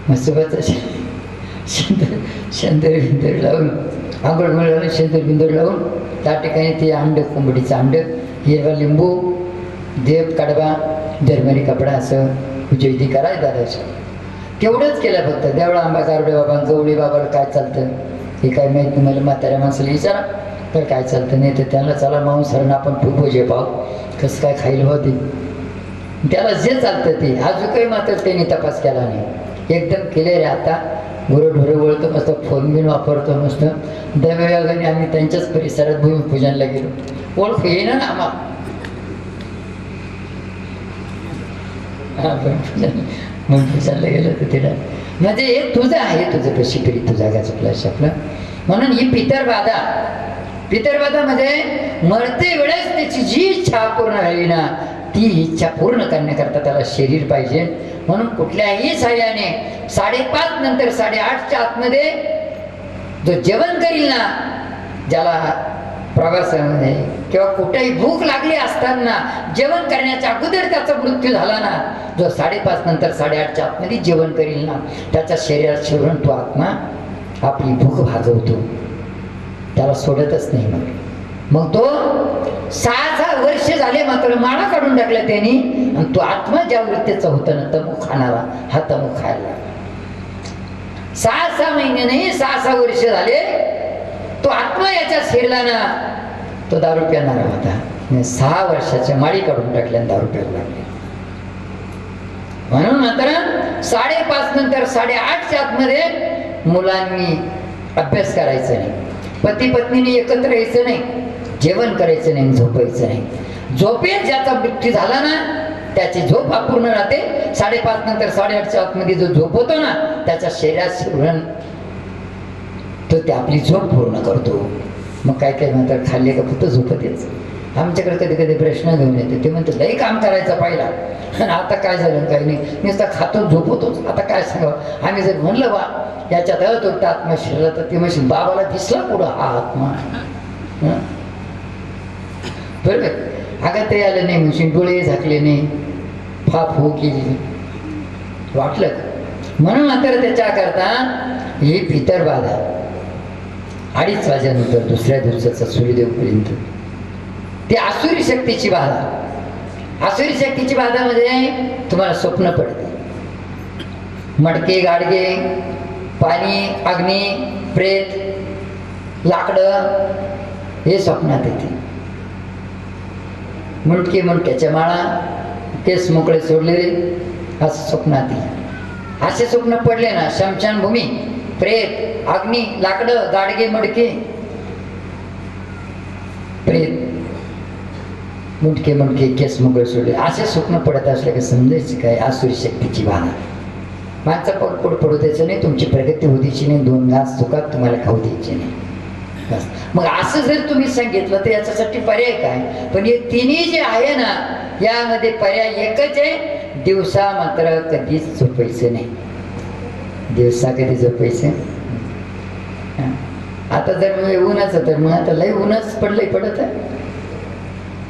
A: मसोबाचं शेंदर बिंदर लावून आंघोळ मिळालं, शेंदर बिंदर लावून त्या ठिकाणी ते अंड, कोंबडीचं अंड, हिरवा लिंबू, देव, कडबा, झरमरी कपडा असं पूजविधी करायचं दादाचं. तेवढंच केलं फक्त. देवळा आंबा, गारुडे बाबा, गवळी बाबाला काय चालतं हे काय माहीत नाही. मला म्हाताऱ्या माणसाला विचारा तर काय चालतं नाही तर त्यांना चला मांसाहारण आपण फुगोजे पाव कसं काय खायला होते, त्याला जे चालतं ते. अजून काही मात्र त्यांनी तपास केला नाही. एकदम केले रे. आता गुरंढोरं वळतो मस्त, फोन बिन वापरतो मस्त. दव्यागाने आम्ही त्यांच्याच परिसरात भूमिपूजनला गेलो. ओळख येईना ना आम्हाला. भूमिपूजनला गेलो तर तिला म्हणजे हे तुझं आहे, तुझं कशी करी तू जागा चुकला शकलं. म्हणून ही पितरबाधा, पितरबाधामध्ये मरते वेळेस त्याची जी इच्छा पूर्ण झाली ना, ती इच्छा पूर्ण करण्याकरता त्याला शरीर पाहिजे. म्हणून कुठल्याही साह्याने 5:30 नंतर 8:30च्या आतमध्ये जो जेवण करील ना, ज्याला प्रवासामध्ये किंवा कुठेही भूक लागली असताना जेवण करण्याच्या अगोदर त्याचा मृत्यू झाला ना, जो 5:30 नंतर 8:30च्या आतमध्ये जेवण करील ना, त्याच्या शरीरात शिवरण तो आत्मा आपली भूक भागवतो, त्याला सोडतच नाही. मग तो 6 वर्ष झाले मात्र माळा काढून टाकला त्यांनी. आणि तो आत्मा ज्या वृत्तीचा होता ना, तमूक खाणारा, हा तमूक खायला लागला. 6 महिने नाही, 6 वर्ष झाले तो आत्मा याच्या शिरला ना, तो दारू पिणारा होता. 6 वर्षाच्या माळी काढून टाकल्या दारू प्यायला लागले. म्हणून मात्र 5:30 नंतर 8:30च्या आतमध्ये मुलांनी अभ्यास करायचा नाही, पती पत्नीने एकत्र यायचं नाही, जेवण करायचं नाही, झोपायचं नाही. झोपेत ज्याचा मृत्यू झाला ना, त्याची झोप अपूर्ण राहते. 5:30 नंतर 8:30च्या आतमध्ये जो झोप होतो ना, त्याच्या शरीरात शिवरण तो ते आपली झोप पूर्ण करतो. मग काय काय म्हणतात, खाल्ले का फक्त झोपत यायचं. आमच्याकडे कधी कधी प्रश्न घेऊन येते, ते म्हणतात लई काम करायचं पहिला, आणि आता काय झालं काही नाही, नुसतं खातो झोपतोच, आता काय सांगावं. आम्ही जर म्हणलं बा याच्यात तो आत्मा शिरला तर ते म्हणशील बाबाला दिसला पुढं हा आत्मा. बरोबर. अगं ते आलं नाही म्हणशील, डोळे झाकले नाही, फाप हो केली, वाटलं. म्हणून मात्र त्याच्याकरता ही पितरबाधा 2:30 वाजल्यानंतर दुसऱ्या दिवसाचा सूर्यदेवपर्यंत ती आसुरी शक्तीची बाधा. आसुरी शक्तीची बाधा म्हणजे तुम्हाला स्वप्न पडते, मडके, गाडगे, पाणी, अग्नी, प्रेत, लाकडं हे स्वप्नात येते. मुंडके, मुंडक्याच्या माळा, केस मोकळे सोडलेले असं स्वप्नात येईल. असे स्वप्न पडले ना, शमशानभूमी, प्रेत, अग्नी, लाकडं, गाडगे, मडके, प्रेत, मुंडके मुंडके, केस मोकळे सोडले असे स्वप्न पडत असले की समजायचं काय, आसुरी शक्तीची बाधा. माणसं पोट पडू द्यायचं नाही, तुमची प्रगती होऊ द्यायची नाही, 2 घास चुकात तुम्हाला खाऊ द्यायचे नाही. बस. मग असं जर तुम्ही सांगितलं तर याच्यासाठी पर्याय काय? पण हे तिन्ही जे आहे ना, यामध्ये पर्याय एकच आहे, दिवसा मात्र कधीच झोपायचं नाही. दिवसा कधी झोपायचं. आता जर उन्हाचं तर मग आता लय उन्हाच पडलंय, पडत आहे,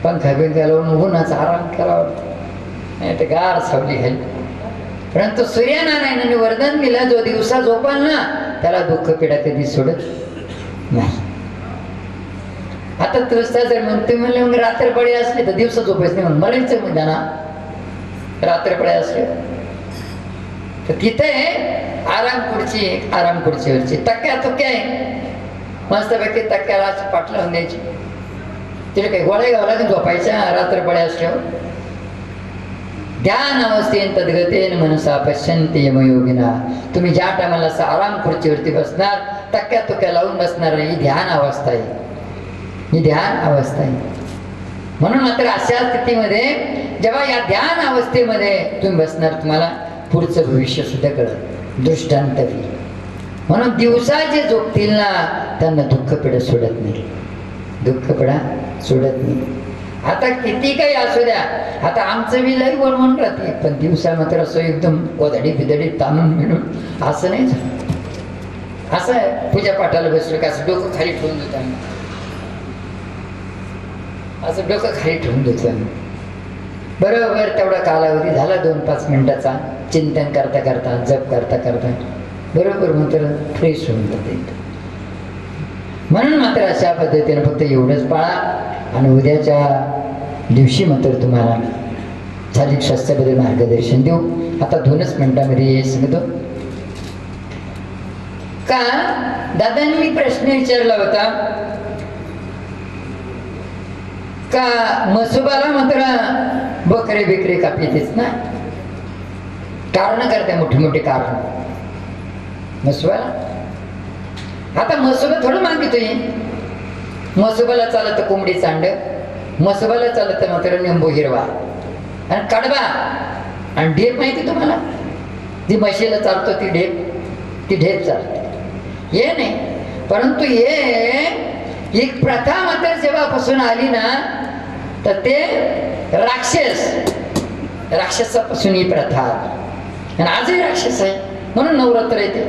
A: पंखा बिंखा लावून उन्हाचा आराम करावा, नाही तर गार सावली घाल. परंतु सूर्यनारायणाने वरदान दिलं, जो दिवसा झोपाल ना त्याला दुःख पीडा कधी सोडत नाही. आता तुझा जर म्हणते म्हणले मग रात्रपडी असले तर दिवसा झोपायच नाही, म्हणून मरायचं मग त्यांना रात्रपडी असले तर तिथे आराम खुर्चीवरची तक्क्या तुक्या आहे, मस्तपैकी तक्क्याला पाठ लावून द्यायची, तिथे काही गोळ्या घ्यावं लागेल झोपायच्या रात्रपडी असल्यावर. ध्यान अवस्थेन तद्गतेन मनसा पश्यन्ति यमयोगिना. तुम्ही ज्या टायमाला असं आराम खुर्चीवरती बसणार, तक्क्या तुक्या लावून बसणार नाही, ही ध्यान अवस्था आहे, ही ध्यान अवस्था आहे. म्हणून मात्र अशा स्थितीमध्ये जेव्हा या ध्यान अवस्थेमध्ये तुम्ही बसणार, तुम्हाला पुढचं भविष्य सुद्धा कळत, दृष्टांत होईल. म्हणून दिवसा जे झोपतील ना त्यांना दुःख पिढा सोडत नाही, दुःख पिढा सोडत नाही. आता किती काही असू द्या, आता आमचं बी लई वळवण राहते, पण दिवसा मात्र असं एकदम कोदडी बिदडी ताणून मिळून असं नाही झालं. असं आहे, पूजा पाठाला बसलं का असं डोकं खाली ठेवून देतो आम्ही, असं डोकं खाली ठेवून देतो आम्ही. बरोबर तेवढा कालावधी झाला 2-5 मिनिटाचा, चिंतन करता करता, जप करता करता बरोबर मात्र फ्रेश होऊन जाते. म्हणून मात्र अशा पद्धतीने फक्त एवढंच पाळा. आणि उद्याच्या दिवशी मात्र तुम्हाला झाली शास्त्राबद्दल मार्गदर्शन देऊ. आता 2च मिनिटांमध्ये सांगतो का दादांनी मी प्रश्न विचारला होता का मसोबाला मात्र बकरे बिकरे कापीतेच ना, कारण करते मोठे मोठे कारण मसोबाला. आता मसोबा थोडं मागितोय, मसोबाला चालत कोंबडीचं अंड, मसोबाला चालत मात्र निंबू हिरवा आणि कडबा आणि ढेप माहिती तुम्हाला, जी म्हशीला चालतो ती ढेप चालते, हे नाही. परंतु हे एक प्रथा मात्र जेव्हापासून आली ना तर ते राक्षसापासून ही प्रथा आली आणि आजही राक्षस आहे. म्हणून नवरात्र येते,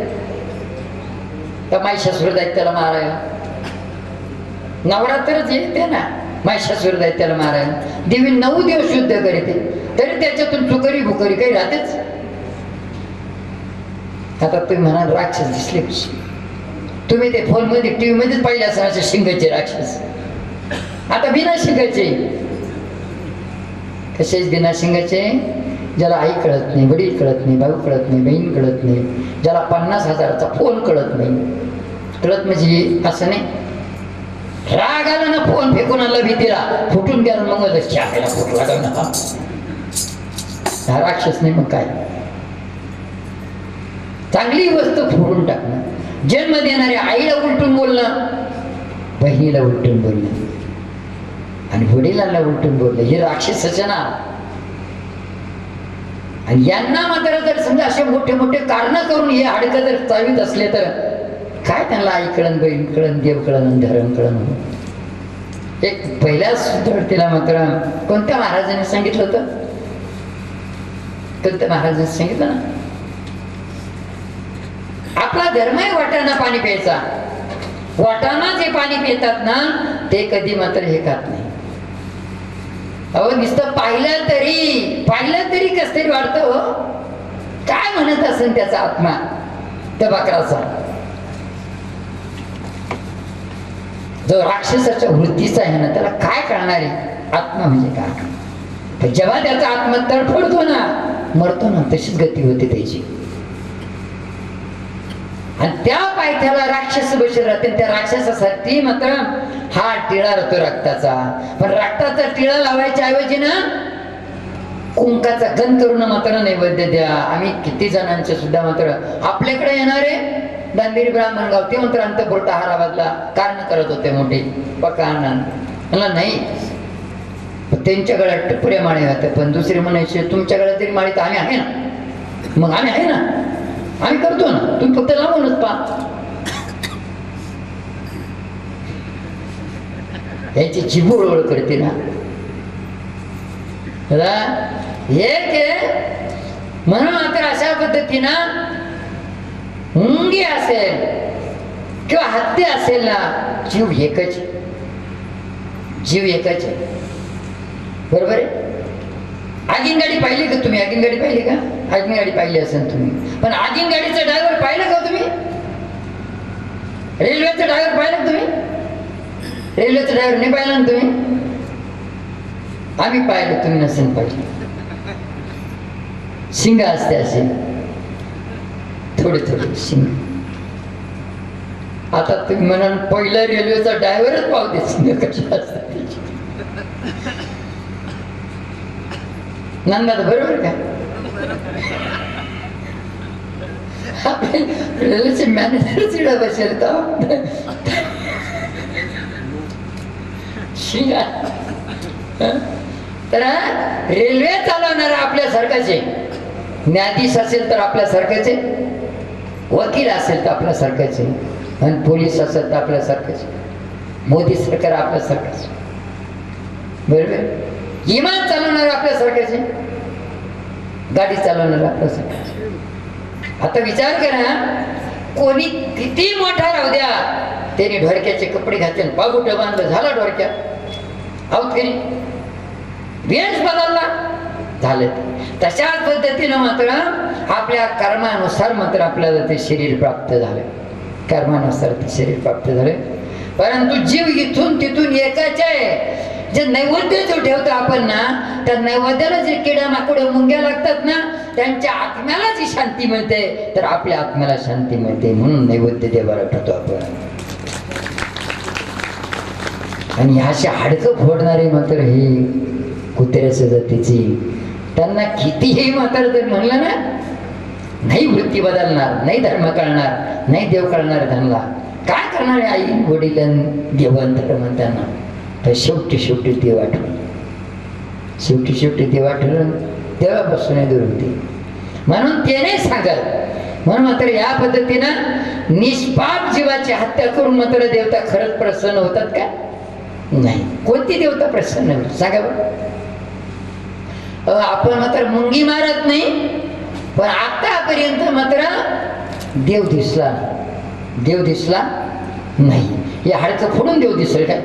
A: तर महिषासुर दैत्याला मारायला नवरात्रच येते ना, महिषासुर दैत्याला मारायला देवी 9 दिवस युद्ध करते, तरी त्याच्यातून चुकरी भुकरी काही राहतेच. आता तुम्ही म्हणाल राक्षस दिसले कशी, तुम्ही ते फोनमध्ये टीव्ही मध्येच पाहिले असं शिंगाचे राक्षस. आता बिना शिंगाचे कसेच बिना शिंगाचे, ज्याला आई कळत नाही, वडील कळत नाही, भाऊ कळत नाही, बहीण कळत नाही, ज्याला 50,000चा फोन कळत नाही, कळत म्हणजे असं नाही, राग आला ना फोन फेकून आणला भीतीला, फुटून गेला मग चहायला फुटला ना, हा राक्षस नाही. मग काय, चांगली वस्तू फोडून टाकणं, जन्म देणाऱ्या आईला उलटून बोलणं, बहिणीला उलटून बोलणं आणि वडिलांना उलटून बोलणं, हे राक्षसाचं ना. आणि यांना मात्र जर समजा असे मोठे मोठे कारण करून हे हाडकं जर चावीत असले तर काय त्यांना आई कळण, बहीण कळण, देव कळण, धर्म कळण. एक पहिल्याच धडतीला मात्र कोणत्या महाराजांनी सांगितलं होतं, कोणत्या महाराजांनी सांगितलं ना, आपला धर्म आहे वाटाणा पाणी प्यायचा. वाटाणा जे पाणी पितात ना ते कधी मात्र हे खात नाही. अहो नुसतं पाहिलं तरी कस तरी वाटतं हो, काय म्हणत असेल त्याचा आत्मा त्या बकराचा, जो राक्षसाच्या वृत्तीचा आहे ना त्याला काय कळणार आहे आत्मा म्हणजे काय. तर जेव्हा त्याचा आत्मा तडफडतो ना, मरतो ना, तशीच गती होते त्याची. आणि त्या पायथ्याला राक्षस बसेल राहते, त्या राक्षसासाठी मात्र हा टिळा राहतो रक्ताचा. पण रक्ताचा टिळा लावायच्या ऐवजी ना कुंकाचा गंध करून मात्र नैवेद्य द्या. आम्ही किती जणांचे सुद्धा मात्र आपल्याकडे येणारे दांदेरी ब्राह्मण गाव ते मात्र अंतपुर ताहाराबादला कारण करत होते मोठे पकान, मला नाही त्यांच्या गळ्यात टपुऱ्या माळे होत्या, पण दुसरे म्हणायचे तुमच्या गळ्यात तरी माळी तर आम्ही आहे ना, मग आम्ही आहे ना, आम्ही करतो ना, तुम्ही फक्त लावूनच पहा. याची चिबूळ करते ना. एक आहे म्हणून मात्र अशा पद्धतीनं मुंगी असेल किंवा हत्ती असेल ना, जीव एकच, जीव एकच आहे. बरोबर आहे. आगीनगाडी पाहिली का तुम्ही? आगीनगाडी पाहिली का? आगीनगाडी पाहिली असेल तुम्ही, पण आगीनगाडीचा ड्रायव्हर पाहिलं का तुम्ही? रेल्वेचा ड्रायव्हर पाहिलं का तुम्ही? रेल्वेचा ड्रायव्हर नाही पाहिला ना तुम्ही? आम्ही पाहिलं, तुम्ही नसेल पाहिजे. शिंग असते असे थोडे थोडे शिंग. आता तुम्ही म्हणाल पहिला रेल्वेचा ड्रायव्हरच पाहते शिंग कशी असतात त्याची. नंदा बरोबर का? रेल्वेचे मॅनेजर चिडा बसेल शिंगा. तर रेल्वे चालवणारा आपल्यासारखाच आहे, न्यायाधीश असेल तर आपल्यासारखाच आहे, वकील असेल तर आपल्यासारखाच आहे, आणि पोलीस असेल तर आपल्यासारखंच, मोदी सरकार आपल्यासारखंच. बरोबर. विमान चालवणार आपल्यासारखंच आहे, गाडी चालवणार आपल्यासारखंच. आता विचार करा, कोणी किती मोठा राहू द्या, त्याने ढोरक्याचे कपडे घातले, पागुट बांधलं, झाला ढोरक्या. आहोत की नाही? वेश बदलला झालं. तशाच पद्धतीनं मात्र आपल्या कर्मानुसार मात्र आपल्याला ते शरीर प्राप्त झालं, कर्मानुसार ते शरीर प्राप्त झाले. परंतु जीव इथून तिथून एकाच आहे. जे नैवेद्य जो ठेवतो आपण ना, त्या नैवेद्याला जे किडा माकुड मुंग्या लागतात ना, त्यांच्या आत्म्याला जी शांती मिळते, तर आपल्या आत्म्याला शांती मिळते. म्हणून नैवेद्य देवाला ठेवतो आपण. आणि अशा हाडकं फोडणारे मात्र हे कुत्र्याच्या जातीची, त्यांना कितीही मात्र जर म्हणलं ना, नाही वृत्ती बदलणार, नाही धर्म कळणार, नाही देव कळणार त्यांना. काय करणार आहे आई वडील देवन धर्म त्यांना? तर शेवटी शेवटी देव आठवण, शेवटी शेवटी देव आठवण देवापासून दूर होते. म्हणून ते नाही सांगत. म्हणून मात्र या पद्धतीनं निष्पाप जीवाची हत्या करून मात्र देवता खरंच प्रसन्न होतात का? नाही. कोणती देवता प्रसन्न होईल सांगा बरं? आपण मात्र मुंगी मारत नाही, पण आतापर्यंत मात्र देव दिसला, देव दिसला नाही. हे हाडचं फोडून देव दिसेल काय?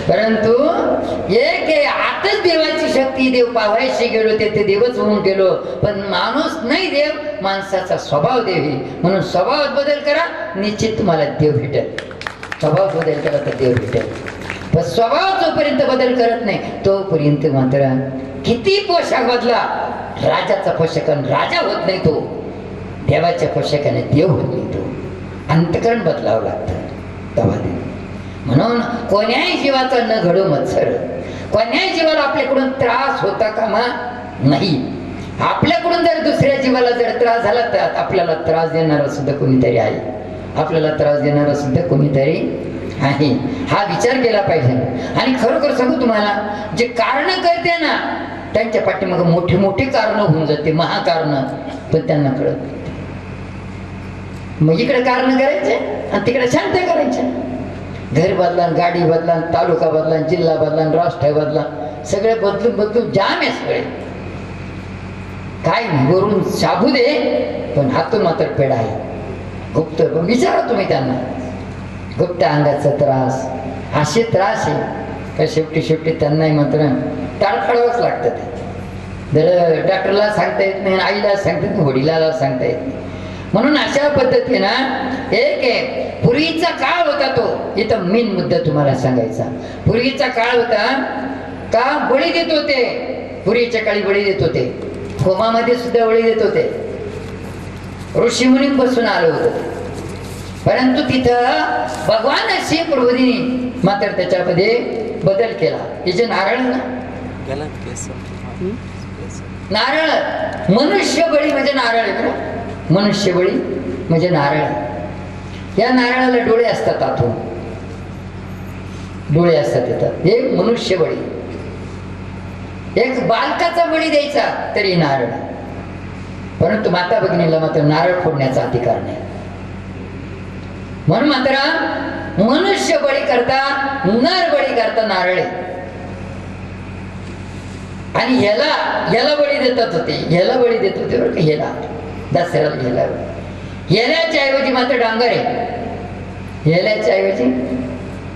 A: परंतु एक आताच देवाची शक्ती, देव पाहायची गेलो ते देवच होऊन गेलो. पण माणूस नाही देव, माणसाचा स्वभाव देव आहे. म्हणून स्वभावात बदल करा, निश्चित तुम्हाला देव भेटेल. स्वभाव बदल करा तर देव भेटेल. पण स्वभाव जोपर्यंत बदल करत नाही तोपर्यंत मात्र किती पोशाख बदला, राजाचा पोशाखाने राजा होत नाही तो, देवाच्या पोशाखाने देव होत नाही तो. अंतकरण बदलावं लागतं तेव्हा. म्हणून कोण्याही जीवाचा न घडो मत्सर, कोण्याही जीवाला आपल्याकडून त्रास होता कामा नाही. आपल्याकडून जर दुसऱ्या जीवाला जर त्रास झाला तर आपल्याला त्रास देणारा सुद्धा कोणीतरी आहे, आपल्याला त्रास देणारा सुद्धा कोणीतरी आहे. हा विचार केला पाहिजे. आणि खरोखर सांगू तुम्हाला, जे कारण करते ना त्यांच्या पाठीमागे मोठी मोठी कारण होऊन जाते, महाकारण, पण त्यांना कळत नाही. मग इकडे कारण करायचे आणि तिकडे शांत करायचे. घर बदला, गाडी बदला, तालुका बदला, जिल्हा बदला, राष्ट्र बदला, सगळे बदलून बदलून जाम आहे सगळे. काय वरून शाबू दे, पण हातून मात्र पेढा आहे. गुप्त विचारा तुम्ही त्यांना, गुप्त अंगाचा त्रास, असे त्रास आहे का शेवटी शेवटी त्यांनाही मात्र टाळफाडावंच लागतं. ते जर डॉक्टरला सांगता येत नाही, आईला सांगता येत नाही, वडिलाला सांगता येत नाही. म्हणून अशा पद्धतीनं एक पूर्वीचा काळ होता तो, इथं मेन मुद्दा तुम्हाला सांगायचा. पूर्वीचा काळ होता का बळी देत होते, पूर्वीच्या काळी बळी देत होते, होमामध्ये सुद्धा बळी देत होते. ऋषीमुनी बसून आलो होतं. परंतु तिथं भगवान श्री प्रभूंनी मात्र त्याच्यामध्ये बदल केला. तिचे नारळ ना, नारळ मनुष्य बळी म्हणजे नारळ आहे ना, मनुष्य बळी म्हणजे नारळ. या नारळाला डोळे असतात, आतून डोळे असतात तिथं, हे मनुष्य बळी. एक बालकाचा बळी द्यायचा तरी नारळ, परंतु माता भगिनीला मात्र नारळ फोडण्याचा अधिकार नाही. म्हणून मात्र मनुष्य बळी करता, नर बळी करता नारळे. आणि याला बळी देतात होते, याला बळी देत होते बरं का, याला दसऱ्याला याल्याच्या ऐवजी मात्र डांगर आहे, याल्याच्या ऐवजी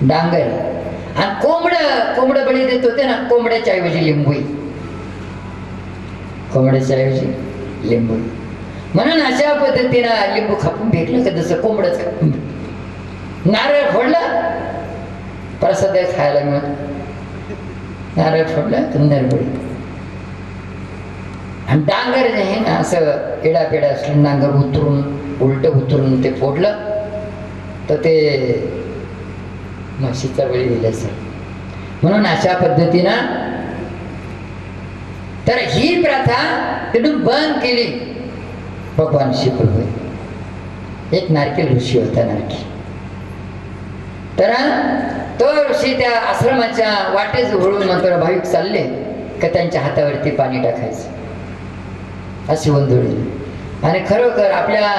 A: डांगर आहे. आणि कोंबडं बळी देत होते ना, कोंबड्याच्या ऐवजी लिंबू, कोंबड्याच्या ऐवजी लिंबू. म्हणून अशा पद्धतीनं लिंबू खापून फेकलं का जसं कोंबडच खापून. नारळ फोडलं प्रसाद खायला मिळत, नारळ फोडलं तर नरबळी. आणि डांगर जे आहे ना, असं एडापेडा असलं डांगर उतरून उलट उतरून ते फोडलं तर ते म्हशीचा बळी दिल्याचं. म्हणून अशा पद्धतीनं तर ही प्रथा तिथून बंद केली भगवान शिवप्रभू. एक नारकेल ऋषी होता, नारकेल. तर तो ऋषी त्या आश्रमाच्या वाटेच वळून मात्र भाविक चालले का त्यांच्या हातावरती पाणी टाकायचं अशी वंदुळी. आणि खरोखर आपल्या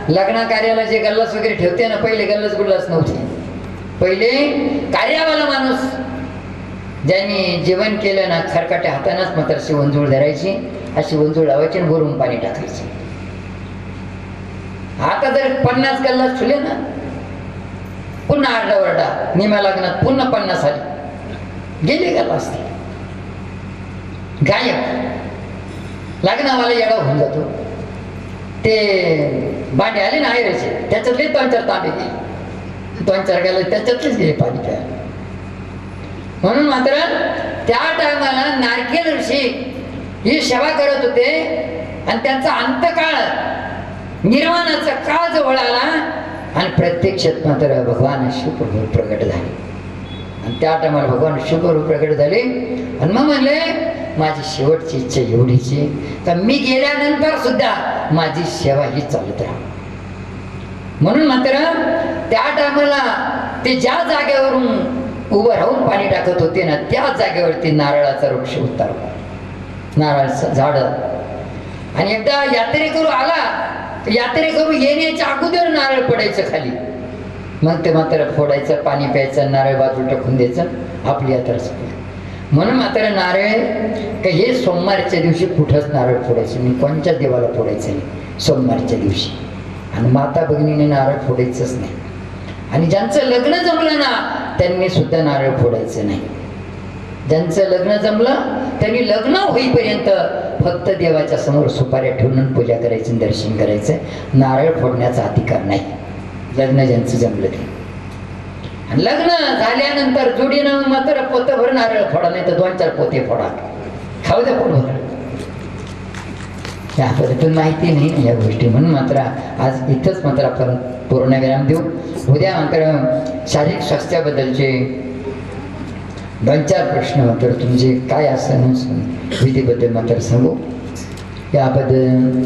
A: लग्न कार्याला जे गल्लास वगैरे ठेवते ना, पहिले गल्लास गुल्लास नव्हते. पहिले कार्यावाला माणूस ज्यांनी जेवण केलं ना, खरकाट्या हातानंच मात्र अशी वंजूळ धरायची, अशी वंजूळ लावायची आणि वरून पाणी टाकायचं. आता जर 50 गल्लास ठेवले ना, पुन्हा आरडाओरडा, निम्या लग्नात पुन्हा 50 आले, गेले गल्लास ते गायब. लग्नावाला येडा होऊन जातो. ते भांडे आले ना आयराचे, त्याच्यातले 2-4 तांबे गेले, 2-4 गेले त्याच्यातलेच गेले पाणी प्यायला. म्हणून मात्र त्या टायमाला नारकेल ऋषी ही सेवा करत होते आणि त्यांचा अंतकाळ निर्वाणाचा काळ जवळ आला आणि प्रत्यक्षात मात्र भगवान शिवप्रभू प्रगट झाले. आणि त्या टायमाला भगवान शिवप्रभू प्रगट झाले आणि मग म्हणले, माझी शेवटची इच्छा एवढीच आहे का मी गेल्यानंतर सुद्धा माझी सेवा ही चालत राहा. म्हणून मात्र त्या टायमाला ते ज्या जागेवरून उभं राहून पाणी टाकत होते ना, त्या जागेवरती नारळाचा वृक्ष उतरला, नारळाचं झाड. आणि एकदा यात्रेकरू आला, यात्रेकरू येण्याच्या अगोदर नारळ पडायचं खाली, मग ते मात्र फोडायचं, पाणी प्यायचं, नारळ बाजू टाकून द्यायचं, आपली यात्रा संपली. म्हणून मात्र नारळ का हे सोमवारच्या दिवशी कुठंच नारळ फोडायचं नाही, कोणत्याच देवाला फोडायचं नाही सोमवारच्या दिवशी. आणि माता भगिनीने नारळ फोडायचंच नाही. आणि ज्यांचं लग्न जमलं ना, त्यांनी सुद्धा नारळ फोडायचं नाही. ज्यांचं लग्न जमलं त्यांनी लग्न होईपर्यंत फक्त देवाच्या समोर सुपाऱ्या ठेवून पूजा करायची, दर्शन करायचं. नारळ फोडण्याचा अधिकार नाही, लग्न ज्यांचं जमलं ते. आणि लग्न झाल्यानंतर जोडीनं मात्र पोतभर नारळ फोडा, नाही तर 2-4 पोते फोडा, खाऊ द्या पोटभर. या पद्धतीतून माहिती नाही या गोष्टी. म्हणून मात्र आज इथंच मात्र आपण पूर्णविराम देऊ. उद्या मात्र शारीरिक स्वास्थ्याबद्दलचे 2-4 प्रश्न मात्र तुमचे काय असं विधीबद्दल मात्र सांगू. याबद्दल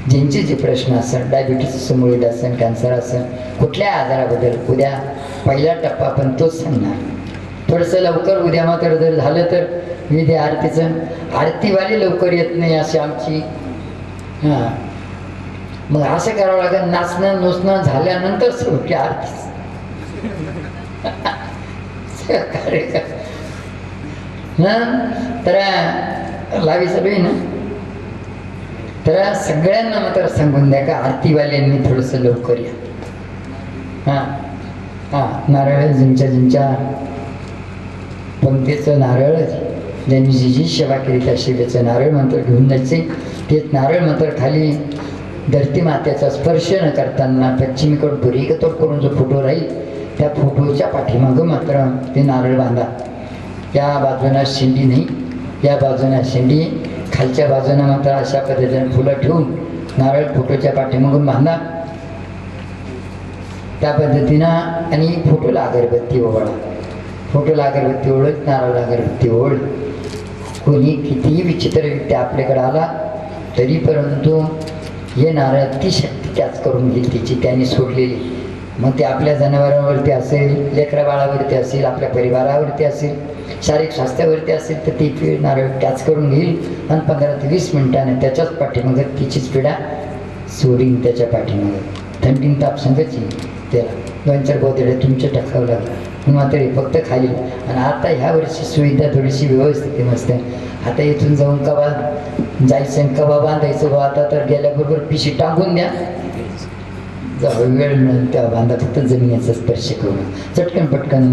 A: ज्यांचे जे प्रश्न असतात, डायबिटीस असेल, मुळीद असेल, कॅन्सर असेल, कुठल्या आजाराबद्दल उद्या पहिला टप्पा आपण तोच सांगणार. थोडंसं लवकर उद्या मात्र जर झालं तर विधी आरतीचं, आरतीवाली लवकर येत नाही अशी आमची. हां, मग असं करावं लागेल, नाचणं नुसणं झाल्यानंतर शेवटी आरती. तर लावी सगळी ना, तर सगळ्यांना मात्र सांगून द्या का आरतीवाल्यांनी थोडंसं लवकर या. हां हां, नारळ ज्यांच्या पंक्तीचं नारळ, ज्यांनी जी जी सेवा केली त्या सेवेचं नारळ मात्र घेऊन जायचे. तेच नारळ मात्र खाली धरती मातेचा स्पर्श न करताना पश्चिमेकडून पूर्वेकडे करून जो फोटो राहील त्या फोटोच्या पाठीमागं मात्र ते नारळ बांधा. या बाजूला शेंडी नाही, या बाजूला शेंडी, खालच्या बाजूला मात्र अशा पद्धतीने फुलं ठेवून नारळ फोटोच्या पाठीमागून बांधा त्या पद्धतीनं. आणि फोटोला अगरबत्ती ओवाळा, फोटोला अगरबत्ती ओढत नारळ अगरबत्ती ओढ. कोणी कितीही विचित्र व्यक्ती आपल्याकडे आला तरी परंतु हे नारळ ती शक्ती त्याच करून घेईल तिची त्यांनी सोडलेली. मग ते आपल्या जनावरांवरती असेल, लेकरा बाळावरती असेल, आपल्या परिवारावरती असेल, शारीरिक स्वास्थ्यावरती असेल तर ती नारळ त्याच करून घेईल आणि 15 ते 20 मिनिटाने त्याच्याच पाठीमागं तिचीच पिढा सोडीन त्याच्या पाठीमागं. थंडीन ताप संगत येईल त्याला. 2-4 बोधडे तुमचे टाकावं लागलं मात्र फक्त खाली. आणि आता ह्या वर्षी सुविधा थोडीशी व्यवस्थित आहे मस्त. आता इथून जाऊन कबा जायचं कबा बांधायचं बा. आता तर गेल्याबरोबर पिशी टाकून द्या, वेळ मिळून तेव्हा बांधा, फक्त जमिनीचा स्पर्श करून चटकन पटकन